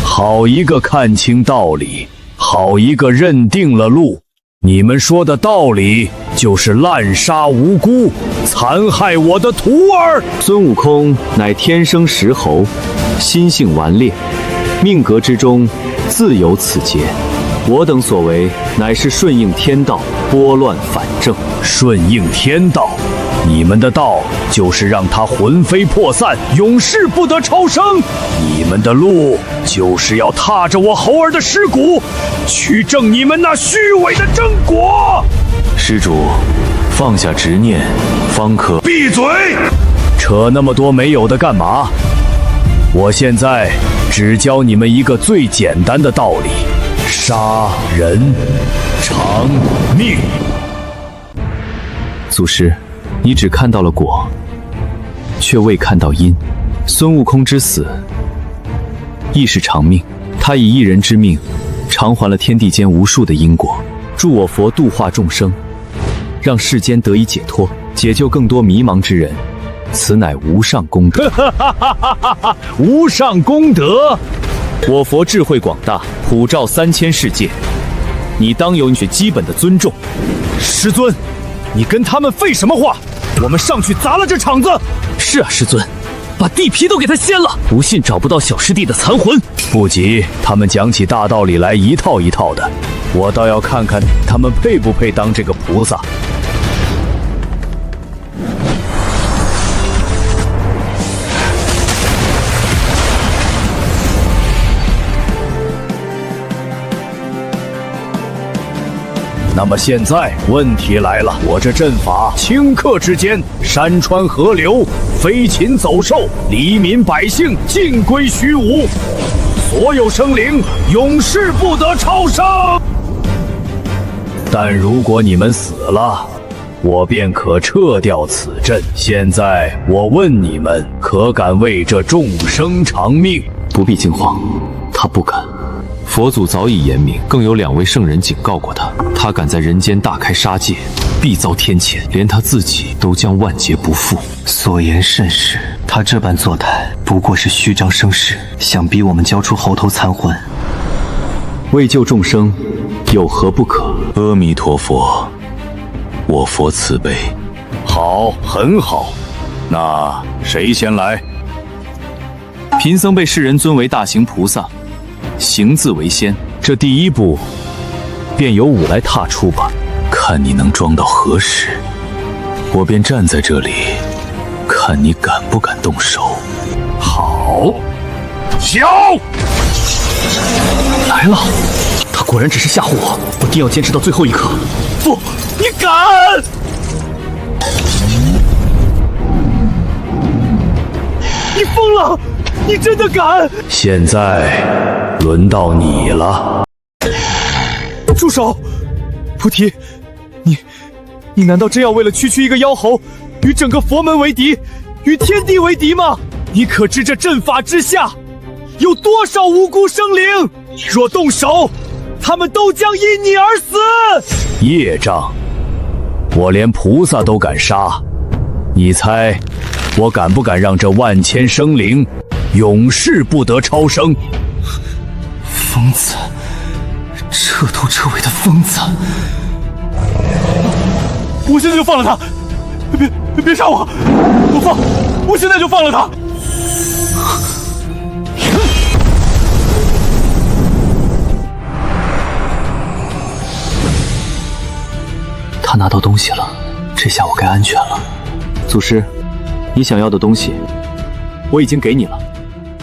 好一个看清道理，好一个认定了路。你们说的道理就是滥杀无辜，残害我的徒儿。孙悟空乃天生石猴，心性顽劣，命格之中自有此劫。我等所为，乃是顺应天道，拨乱反正。顺应天道，你们的道就是让他魂飞魄散，永世不得超生。你们的路就是要踏着我猴儿的尸骨，去证你们那虚伪的正果。施主，放下执念，方可。闭嘴！扯那么多没有的干嘛？我现在只教你们一个最简单的道理：杀人偿命。祖师，你只看到了果，却未看到因。孙悟空之死，亦是偿命。他以一人之命，偿还了天地间无数的因果，助我佛度化众生，让世间得以解脱，解救更多迷茫之人。此乃无上功德。无上功德！我佛智慧广大，普照3000世界，你当有最基本的尊重。师尊，你跟他们废什么话？我们上去砸了这场子。是啊，师尊，把地皮都给他掀了。不信找不到小师弟的残魂。不急，他们讲起大道理来一套一套的，我倒要看看他们配不配当这个菩萨。那么现在问题来了，我这阵法顷刻之间，山川河流、飞禽走兽、黎民百姓尽归虚无，所有生灵永世不得超生。但如果你们死了，我便可撤掉此阵。现在我问你们，可敢为这众生偿命？不必惊慌，他不敢。佛祖早已言明，更有2位圣人警告过他，他敢在人间大开杀戒，必遭天谴，连他自己都将万劫不复。所言甚是，他这般作态，不过是虚张声势，想逼我们交出猴头残魂。为救众生，有何不可？阿弥陀佛，我佛慈悲。好，很好。那谁先来？贫僧被世人尊为大行菩萨，行字为先，这第一步便由我来踏出吧，看你能装到何时。我便站在这里，看你敢不敢动手。好，小来了，他果然只是吓唬我，我定要坚持到最后一刻。不，你敢！你疯了！你真的敢？现在轮到你了。住手！菩提，你难道真要为了区区一个妖猴，与整个佛门为敌，与天地为敌吗？你可知这阵法之下，有多少无辜生灵？若动手，他们都将因你而死。业障，我连菩萨都敢杀，你猜我敢不敢让这万千生灵永世不得超生？疯子，彻头彻尾的疯子！我现在就放了他！别杀我！我现在就放了他！他拿到东西了，这下我该安全了。祖师，你想要的东西我已经给你了，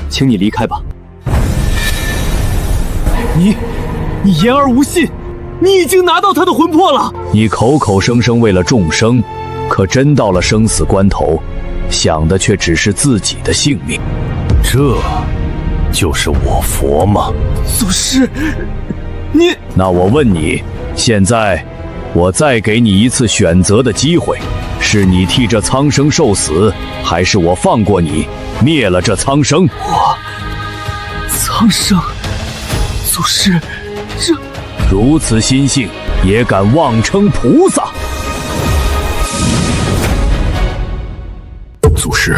请你离开吧。你言而无信，你已经拿到他的魂魄了。你口口声声为了众生，可真到了生死关头，想的却只是自己的性命。这就是我佛吗？祖师，你……那我问你，现在我再给你一次选择的机会，是你替这苍生受死，还是我放过你，灭了这苍生？苍生，祖师，这如此心性，也敢妄称菩萨？祖师，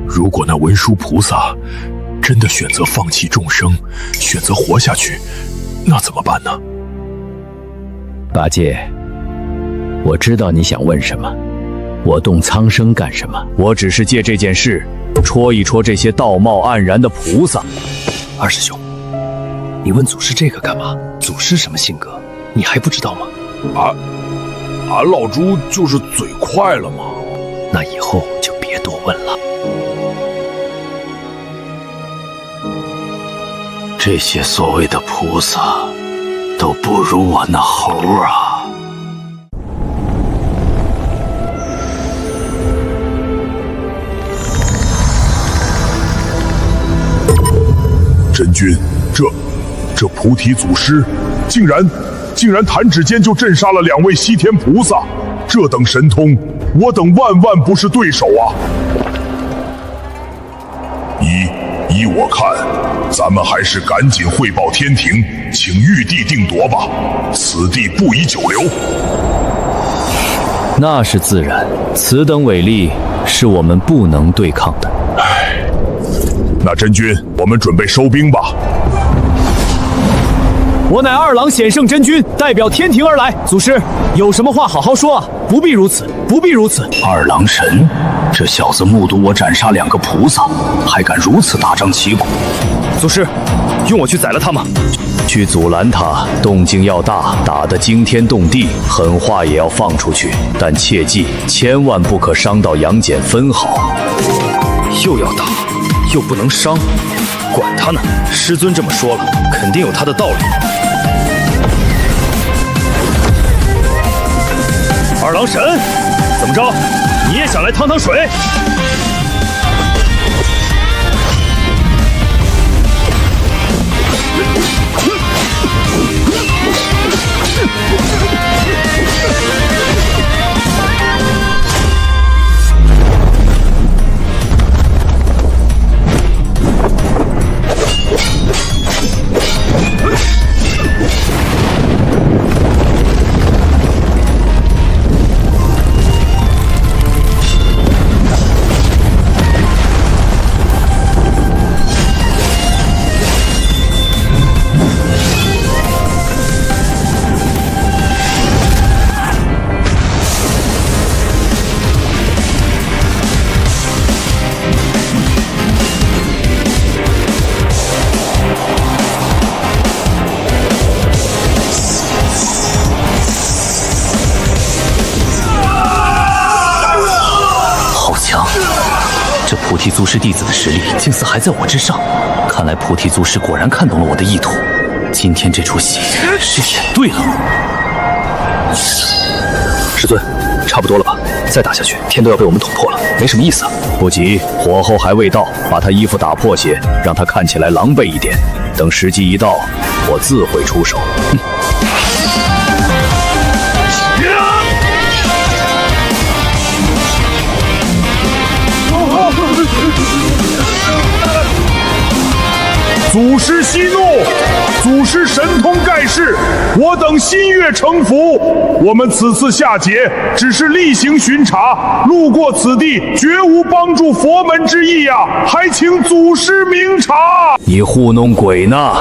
如果那文殊菩萨真的选择放弃众生，选择活下去，那怎么办呢？八戒，我知道你想问什么，我动苍生干什么？我只是借这件事戳一戳这些道貌岸然的菩萨。二师兄，你问祖师这个干嘛？祖师什么性格，你还不知道吗？俺老猪就是嘴快了嘛。那以后就别多问了。这些所谓的菩萨，都不如我那猴啊！真君，这菩提祖师竟然弹指间就镇杀了2位西天菩萨，这等神通，我等万不是对手啊！依我看，咱们还是赶紧汇报天庭，请玉帝定夺吧，此地不宜久留。那是自然，此等伟力是我们不能对抗的。那真君，我们准备收兵吧。我乃二郎显圣真君，代表天庭而来。祖师，有什么话好好说啊，不必如此，不必如此。二郎神，这小子目睹我斩杀2个菩萨，还敢如此大张旗鼓。祖师，用我去宰了他吗？去阻拦他，动静要大，打得惊天动地，狠话也要放出去，但切记，千万不可伤到杨戬分毫。又要打，又不能伤，管他呢！师尊这么说了，肯定有他的道理。二郎神，怎么着？你也想来趟趟水？这菩提祖师弟子的实力竟似还在我之上，看来菩提祖师果然看懂了我的意图。今天这出戏是演对了。师尊，差不多了吧？再打下去，天都要被我们捅破了，没什么意思啊。不急，火候还未到，把他衣服打破些，让他看起来狼狈一点。等时机一到，我自会出手。祖师息怒，祖师神通盖世，我等心悦诚服。我们此次下劫只是例行巡查，路过此地，绝无帮助佛门之意呀，还请祖师明察。你糊弄鬼呢！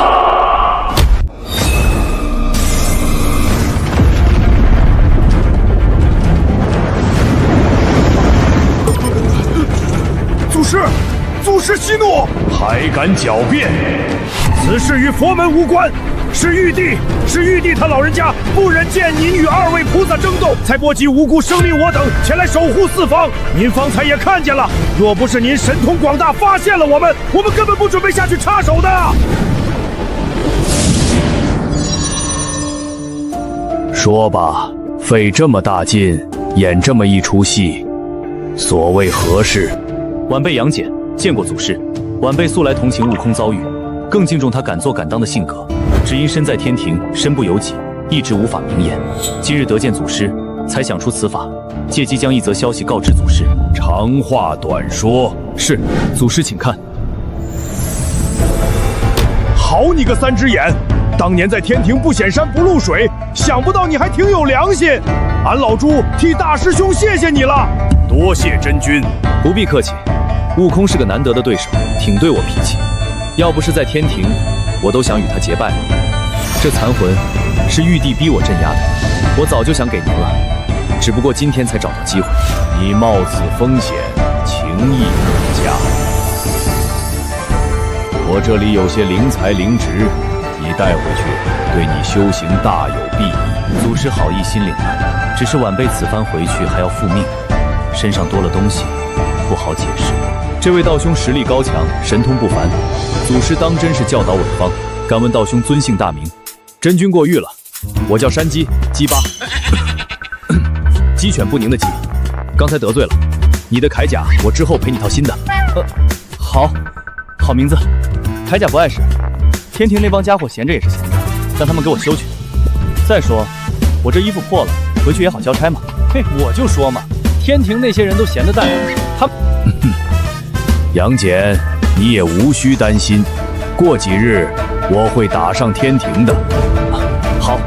祖师息怒，还敢狡辩！此事与佛门无关，是玉帝他老人家不忍见您与2位菩萨争斗，才波及无辜生命我等前来守护四方。您方才也看见了，若不是您神通广大发现了我们根本不准备下去插手的。说吧，费这么大劲演这么一出戏，所谓何事？晚辈杨戬见过祖师，晚辈素来同情悟空遭遇，更敬重他敢作敢当的性格。只因身在天庭，身不由己，一直无法明言。今日得见祖师，才想出此法，借机将一则消息告知祖师。长话短说。是，祖师请看。好你个3只眼！当年在天庭不显山不露水，想不到你还挺有良心。俺老猪替大师兄谢谢你了。多谢真君。不必客气。悟空是个难得的对手，挺对我脾气。要不是在天庭，我都想与他结拜了。这残魂是玉帝逼我镇压的，我早就想给您了，只不过今天才找到机会。你冒此风险，情义可嘉。我这里有些灵材灵植，你带回去，对你修行大有裨益。祖师好意心领了，只是晚辈此番回去还要复命，身上多了东西，不好解释。这位道兄实力高强，神通不凡，祖师当真是教导有方。敢问道兄尊姓大名？真君过誉了，我叫山鸡，鸡巴，鸡犬不宁的鸡。刚才得罪了你的铠甲，我之后赔你套新的。好名字。铠甲不碍事，天庭那帮家伙闲着也是闲着，让他们给我修去。再说，我这衣服破了，回去也好交差嘛。嘿，我就说嘛，天庭那些人都闲得淡，他们。杨戬，你也无需担心，过几日我会打上天庭的。好，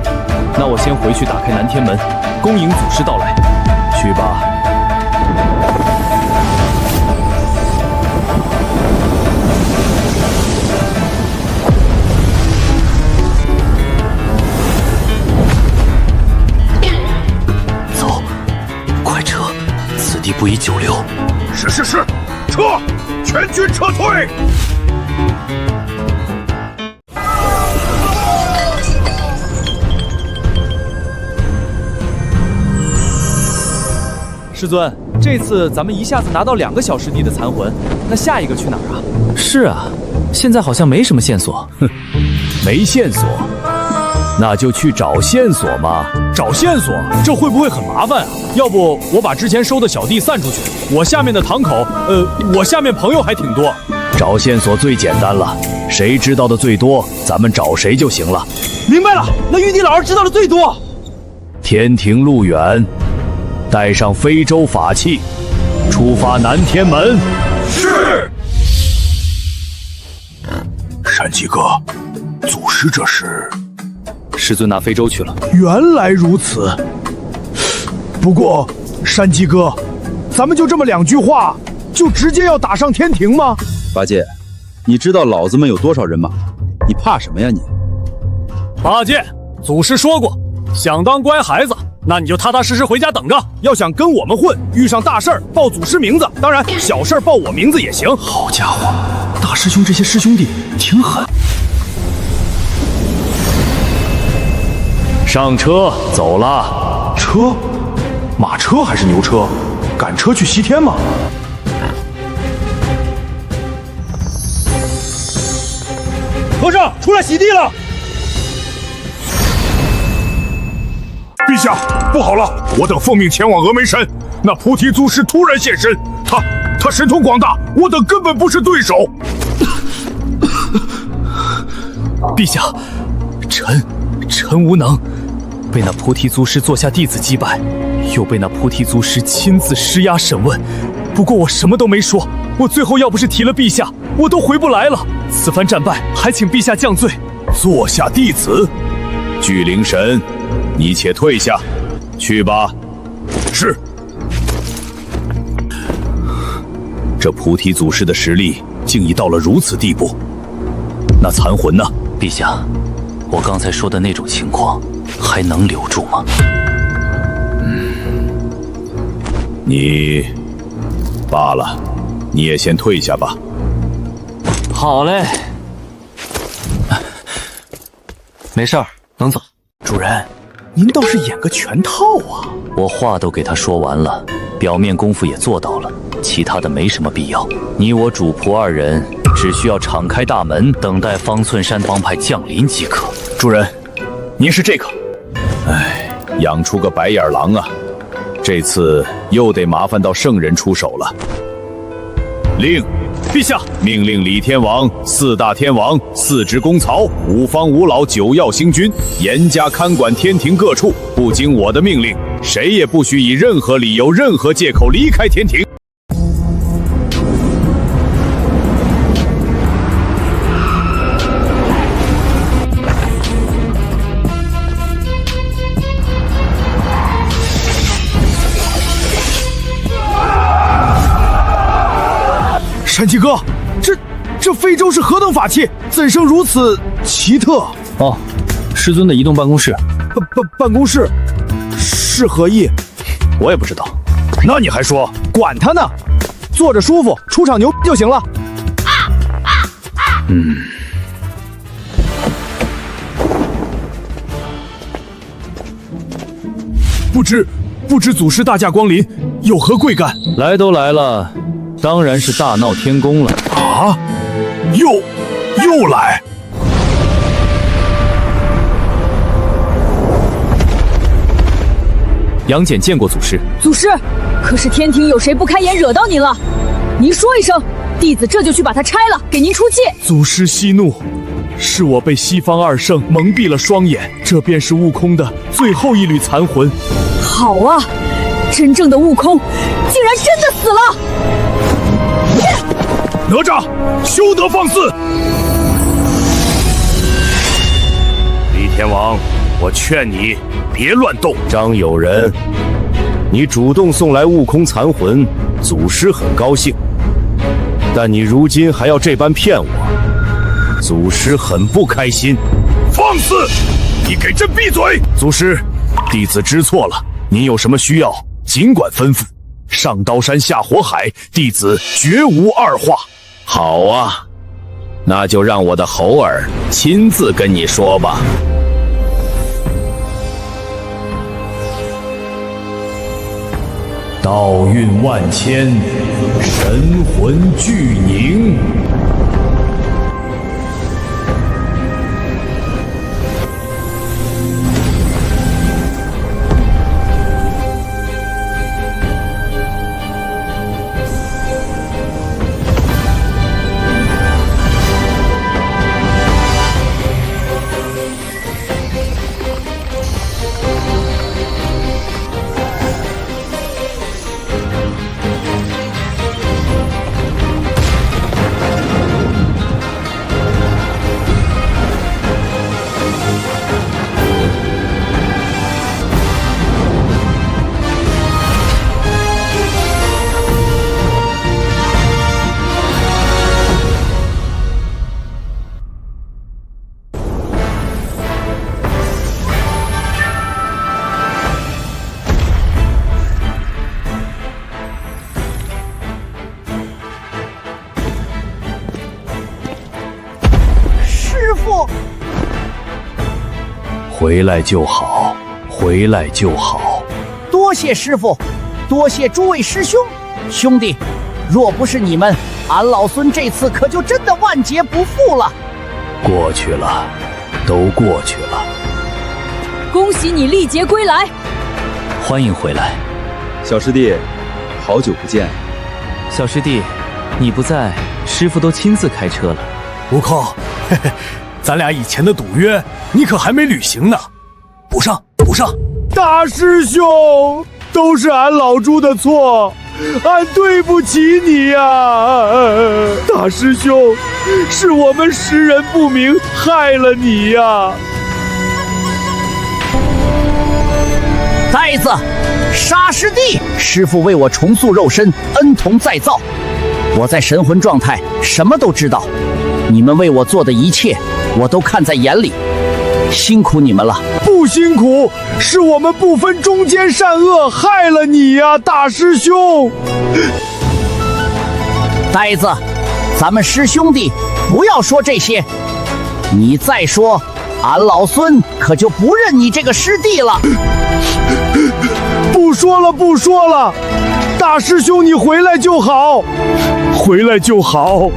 那我先回去打开南天门，恭迎祖师到来。去吧。走，快撤，此地不宜久留。是，撤！全军撤退！师尊，这次咱们一下子拿到2个小师弟的残魂，那下一个去哪儿啊？是啊，现在好像没什么线索。没线索，那就去找线索嘛。找线索，这会不会很麻烦啊？要不我把之前收的小弟散出去，我下面的堂口，我下面朋友还挺多。找线索最简单了，谁知道的最多，咱们找谁就行了。明白了，那玉帝老儿知道的最多。天庭路远，带上非洲法器，出发南天门。是。山鸡哥，祖师这是？师尊拿非洲去了。原来如此。不过，山鸡哥，咱们就这么2句话，就直接要打上天庭吗？八戒，你知道老子们有多少人马？你怕什么呀你？八戒，祖师说过，想当乖孩子，那你就踏踏实实回家等着。要想跟我们混，遇上大事儿报祖师名字，当然小事儿报我名字也行。好家伙，大师兄这些师兄弟挺狠。上车，走了。车？马车还是牛车？赶车去西天吗？和尚，出来洗地了！陛下，不好了！我等奉命前往峨眉山，那菩提祖师突然现身，他神通广大，我等根本不是对手。陛下，臣无能，被那菩提祖师座下弟子击败，又被那菩提祖师亲自施压审问。不过我什么都没说，我最后要不是提了陛下，我都回不来了。此番战败，还请陛下降罪。座下弟子，巨灵神，你且退下，去吧。是。这菩提祖师的实力竟已到了如此地步，那残魂呢？陛下，我刚才说的那种情况，还能留住吗？你罢了，你也先退下吧。好嘞，没事儿，能走。主人，您倒是演个全套啊！我话都给他说完了，表面功夫也做到了，其他的没什么必要。你我主仆2人只需要敞开大门，等待方寸山帮派降临即可。主人，您是这个？哎，养出个白眼狼啊！这次又得麻烦到圣人出手了。令，陛下，命令李天王、4大天王、4职公曹、5方5老、9曜星君严加看管天庭各处，不经我的命令，谁也不许以任何理由、任何借口离开天庭。山鸡哥，这非洲是何等法器，怎生如此奇特？哦，师尊的移动办公室。办公室是何意？我也不知道。那你还说？管他呢，坐着舒服，出场牛就行了。不知祖师大驾光临，有何贵干？来都来了，当然是大闹天宫了。啊！又来！杨戬见过祖师。祖师，可是天庭有谁不开眼惹到您了？您说一声，弟子这就去把它拆了，给您出气。祖师息怒，是我被西方二圣蒙蔽了双眼，这便是悟空的最后一缕残魂。好啊，真正的悟空竟然真的死了！哪吒，休得放肆！李天王，我劝你别乱动。张友仁，你主动送来悟空残魂，祖师很高兴，但你如今还要这般骗我，祖师很不开心。放肆！你给朕闭嘴！祖师，弟子知错了，您有什么需要尽管吩咐，上刀山下火海，弟子绝无二话。好啊，那就让我的猴儿亲自跟你说吧。道运万千，神魂俱凝。回来就好，回来就好。多谢师父，多谢诸位师兄。兄弟，若不是你们，俺老孙这次可就真的万劫不复了。过去了，都过去了。恭喜你历劫归来，欢迎回来，小师弟，好久不见。小师弟，你不在，师傅都亲自开车了。悟空，嘿嘿，咱俩以前的赌约，你可还没履行呢，补上，补上！大师兄，都是俺老猪的错，俺对不起你呀！大师兄，是我们识人不明，害了你呀！呆子，沙师弟，师父为我重塑肉身，恩同再造。我在神魂状态，什么都知道。你们为我做的一切，我都看在眼里。辛苦你们了。不辛苦，是我们不分忠奸善恶，害了你呀，大师兄。呆子，咱们师兄弟不要说这些，你再说，俺老孙可就不认你这个师弟了。不说了，不说了，大师兄你回来就好，回来就好。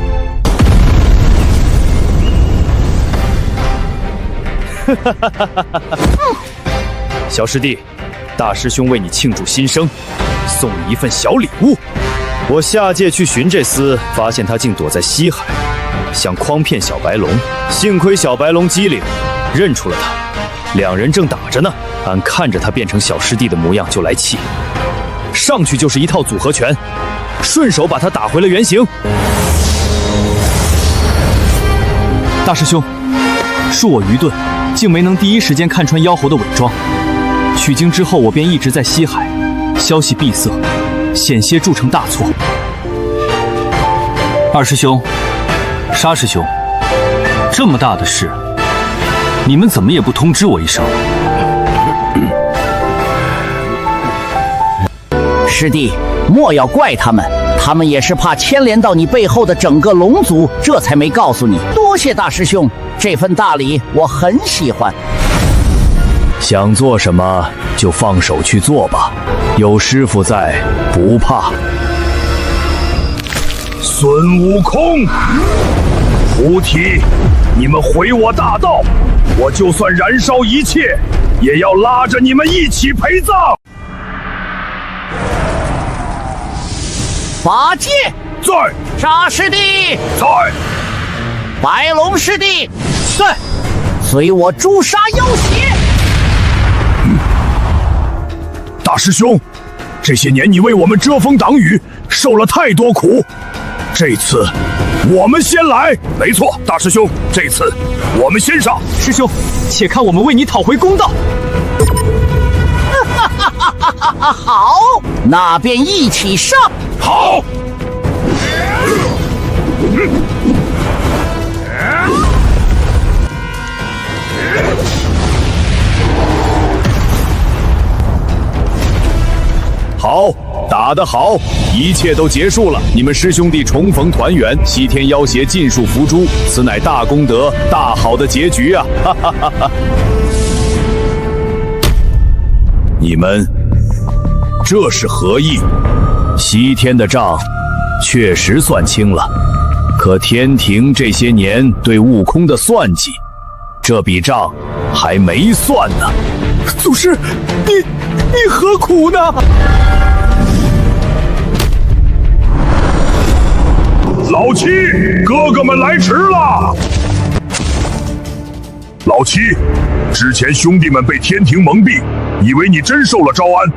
小师弟，大师兄为你庆祝新生，送你一份小礼物。我下界去寻这厮，发现他竟躲在西海，想诓骗小白龙。幸亏小白龙机灵，认出了他。两人正打着呢，俺看着他变成小师弟的模样就来气，上去就是一套组合拳，顺手把他打回了原形。大师兄，恕我愚钝，竟没能第一时间看穿妖猴的伪装。取经之后，我便一直在西海，消息闭塞，险些铸成大错。二师兄，沙师兄，这么大的事，你们怎么也不通知我一声？师弟，莫要怪他们，他们也是怕牵连到你背后的整个龙族，这才没告诉你。多谢大师兄，这份大礼我很喜欢。想做什么就放手去做吧，有师傅在，不怕。孙悟空，菩提，你们毁我大道，我就算燃烧一切，也要拉着你们一起陪葬。法界在，沙师弟在，白龙师弟在，随我诛杀妖邪。大师兄，这些年你为我们遮风挡雨，受了太多苦，这次我们先来。没错，大师兄，这次我们先上。师兄，且看我们为你讨回公道。好，那便一起上。好。好，打得好，一切都结束了，你们师兄弟重逢团圆，西天妖邪尽数伏诛，此乃大功德，大好的结局啊！哈哈哈哈！你们这是何意？西天的账确实算清了，可天庭这些年对悟空的算计，这笔账还没算呢。祖师，你何苦呢？老七，哥哥们来迟了。老七，之前兄弟们被天庭蒙蔽，以为你真受了招安。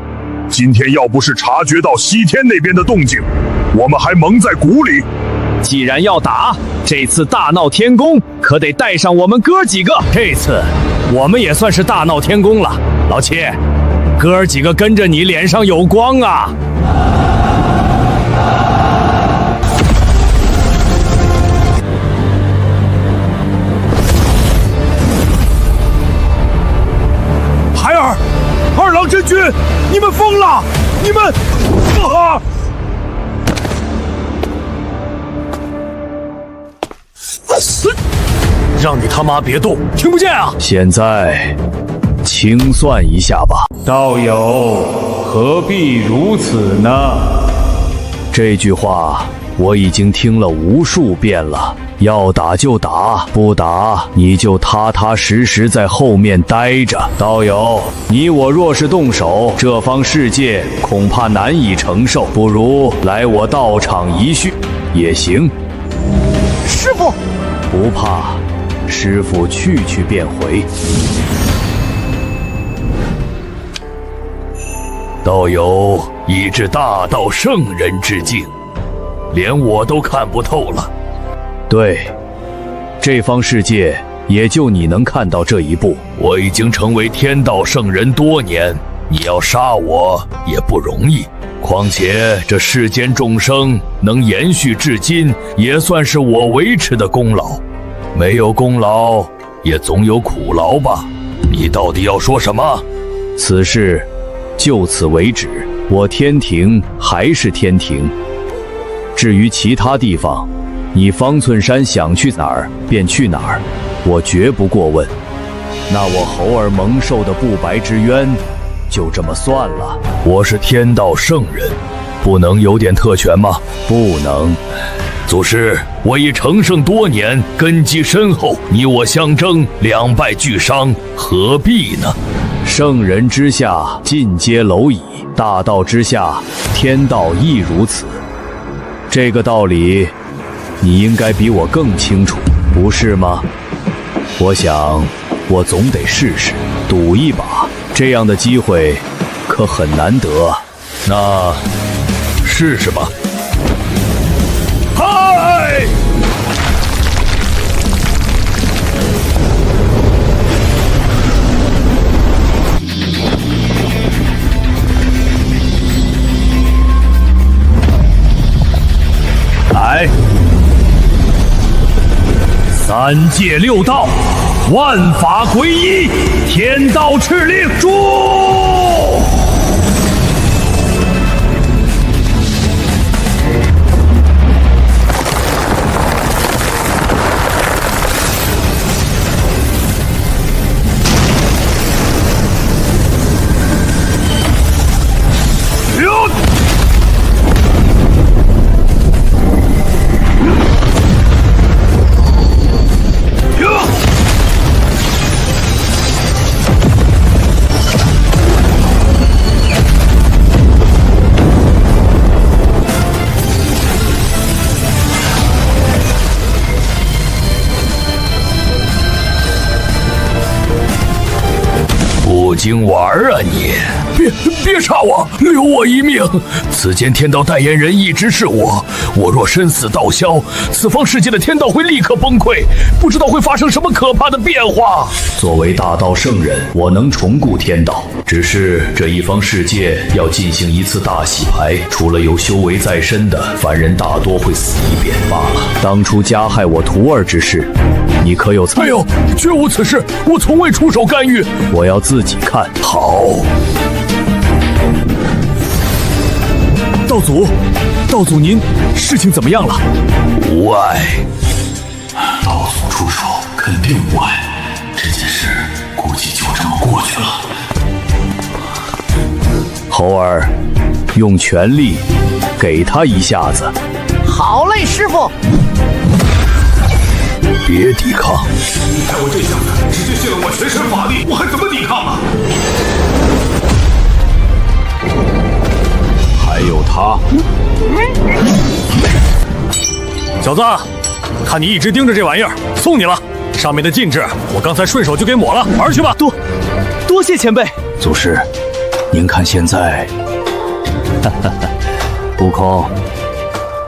今天要不是察觉到西天那边的动静，我们还蒙在鼓里。既然要打，这次大闹天宫可得带上我们哥几个。这次我们也算是大闹天宫了。老七，哥几个跟着你脸上有光啊！孩儿，二郎真君，你们疯了！你们啊！让你他妈别动，听不见啊！现在清算一下吧。道友，何必如此呢？这句话我已经听了无数遍了。要打就打，不打你就踏踏实实在后面待着。道友，你我若是动手，这方世界恐怕难以承受，不如来我道场一叙也行。师傅，不怕，师傅去便回。道友已至大道圣人之境，连我都看不透了。对，这方世界也就你能看到这一步。我已经成为天道圣人多年，你要杀我也不容易。况且这世间众生能延续至今，也算是我维持的功劳。没有功劳，也总有苦劳吧？你到底要说什么？此事就此为止。我天庭还是天庭，至于其他地方，你方寸山想去哪儿便去哪儿，我绝不过问。那我猴儿蒙受的不白之冤，就这么算了。我是天道圣人，不能有点特权吗？不能。祖师，我已成圣多年，根基深厚，你我相争，两败俱伤，何必呢？圣人之下，尽皆蝼蚁；大道之下，天道亦如此。这个道理你应该比我更清楚，不是吗？我想我总得试试，赌一把，这样的机会可很难得。那试试吧。嗨！来！三界六道，万法归一，天道敕令，诛！心玩啊你！别杀我，留我一命！此间天道代言人一直是我，我若身死道消，此方世界的天道会立刻崩溃，不知道会发生什么可怕的变化。作为大道圣人，我能重固天道，只是这一方世界要进行一次大洗牌，除了有修为在身的凡人，大多会死一遍罢了。当初加害我徒儿之事，你可有参与？没有，绝无此事，我从未出手干预。我要自己看。好。道祖您事情怎么样了？无碍。道祖出手肯定无碍，这件事估计就这么过去了。猴儿，用全力给他一下子。好嘞，师傅。别抵抗！你看我这小子，直接泄了我全身法力，我还怎么抵抗啊？还有他，小子，看你一直盯着这玩意儿，送你了。上面的禁制，我刚才顺手就给抹了，玩去吧。多谢前辈。祖师，您看现在，悟空，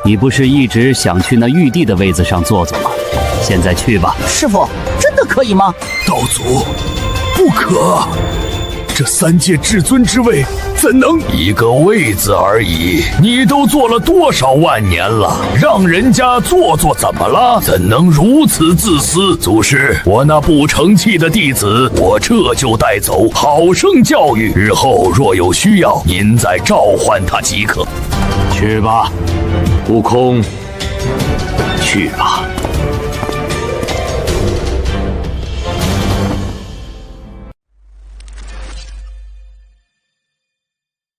你不是一直想去那玉帝的位子上坐坐吗？现在去吧。师傅，真的可以吗？道祖，不可！这三界至尊之位，怎能一个位子而已？你都做了多少万年了，让人家坐坐怎么了？怎能如此自私？祖师，我那不成器的弟子，我这就带走，好生教育。日后若有需要，您再召唤他即可。去吧，悟空，去吧。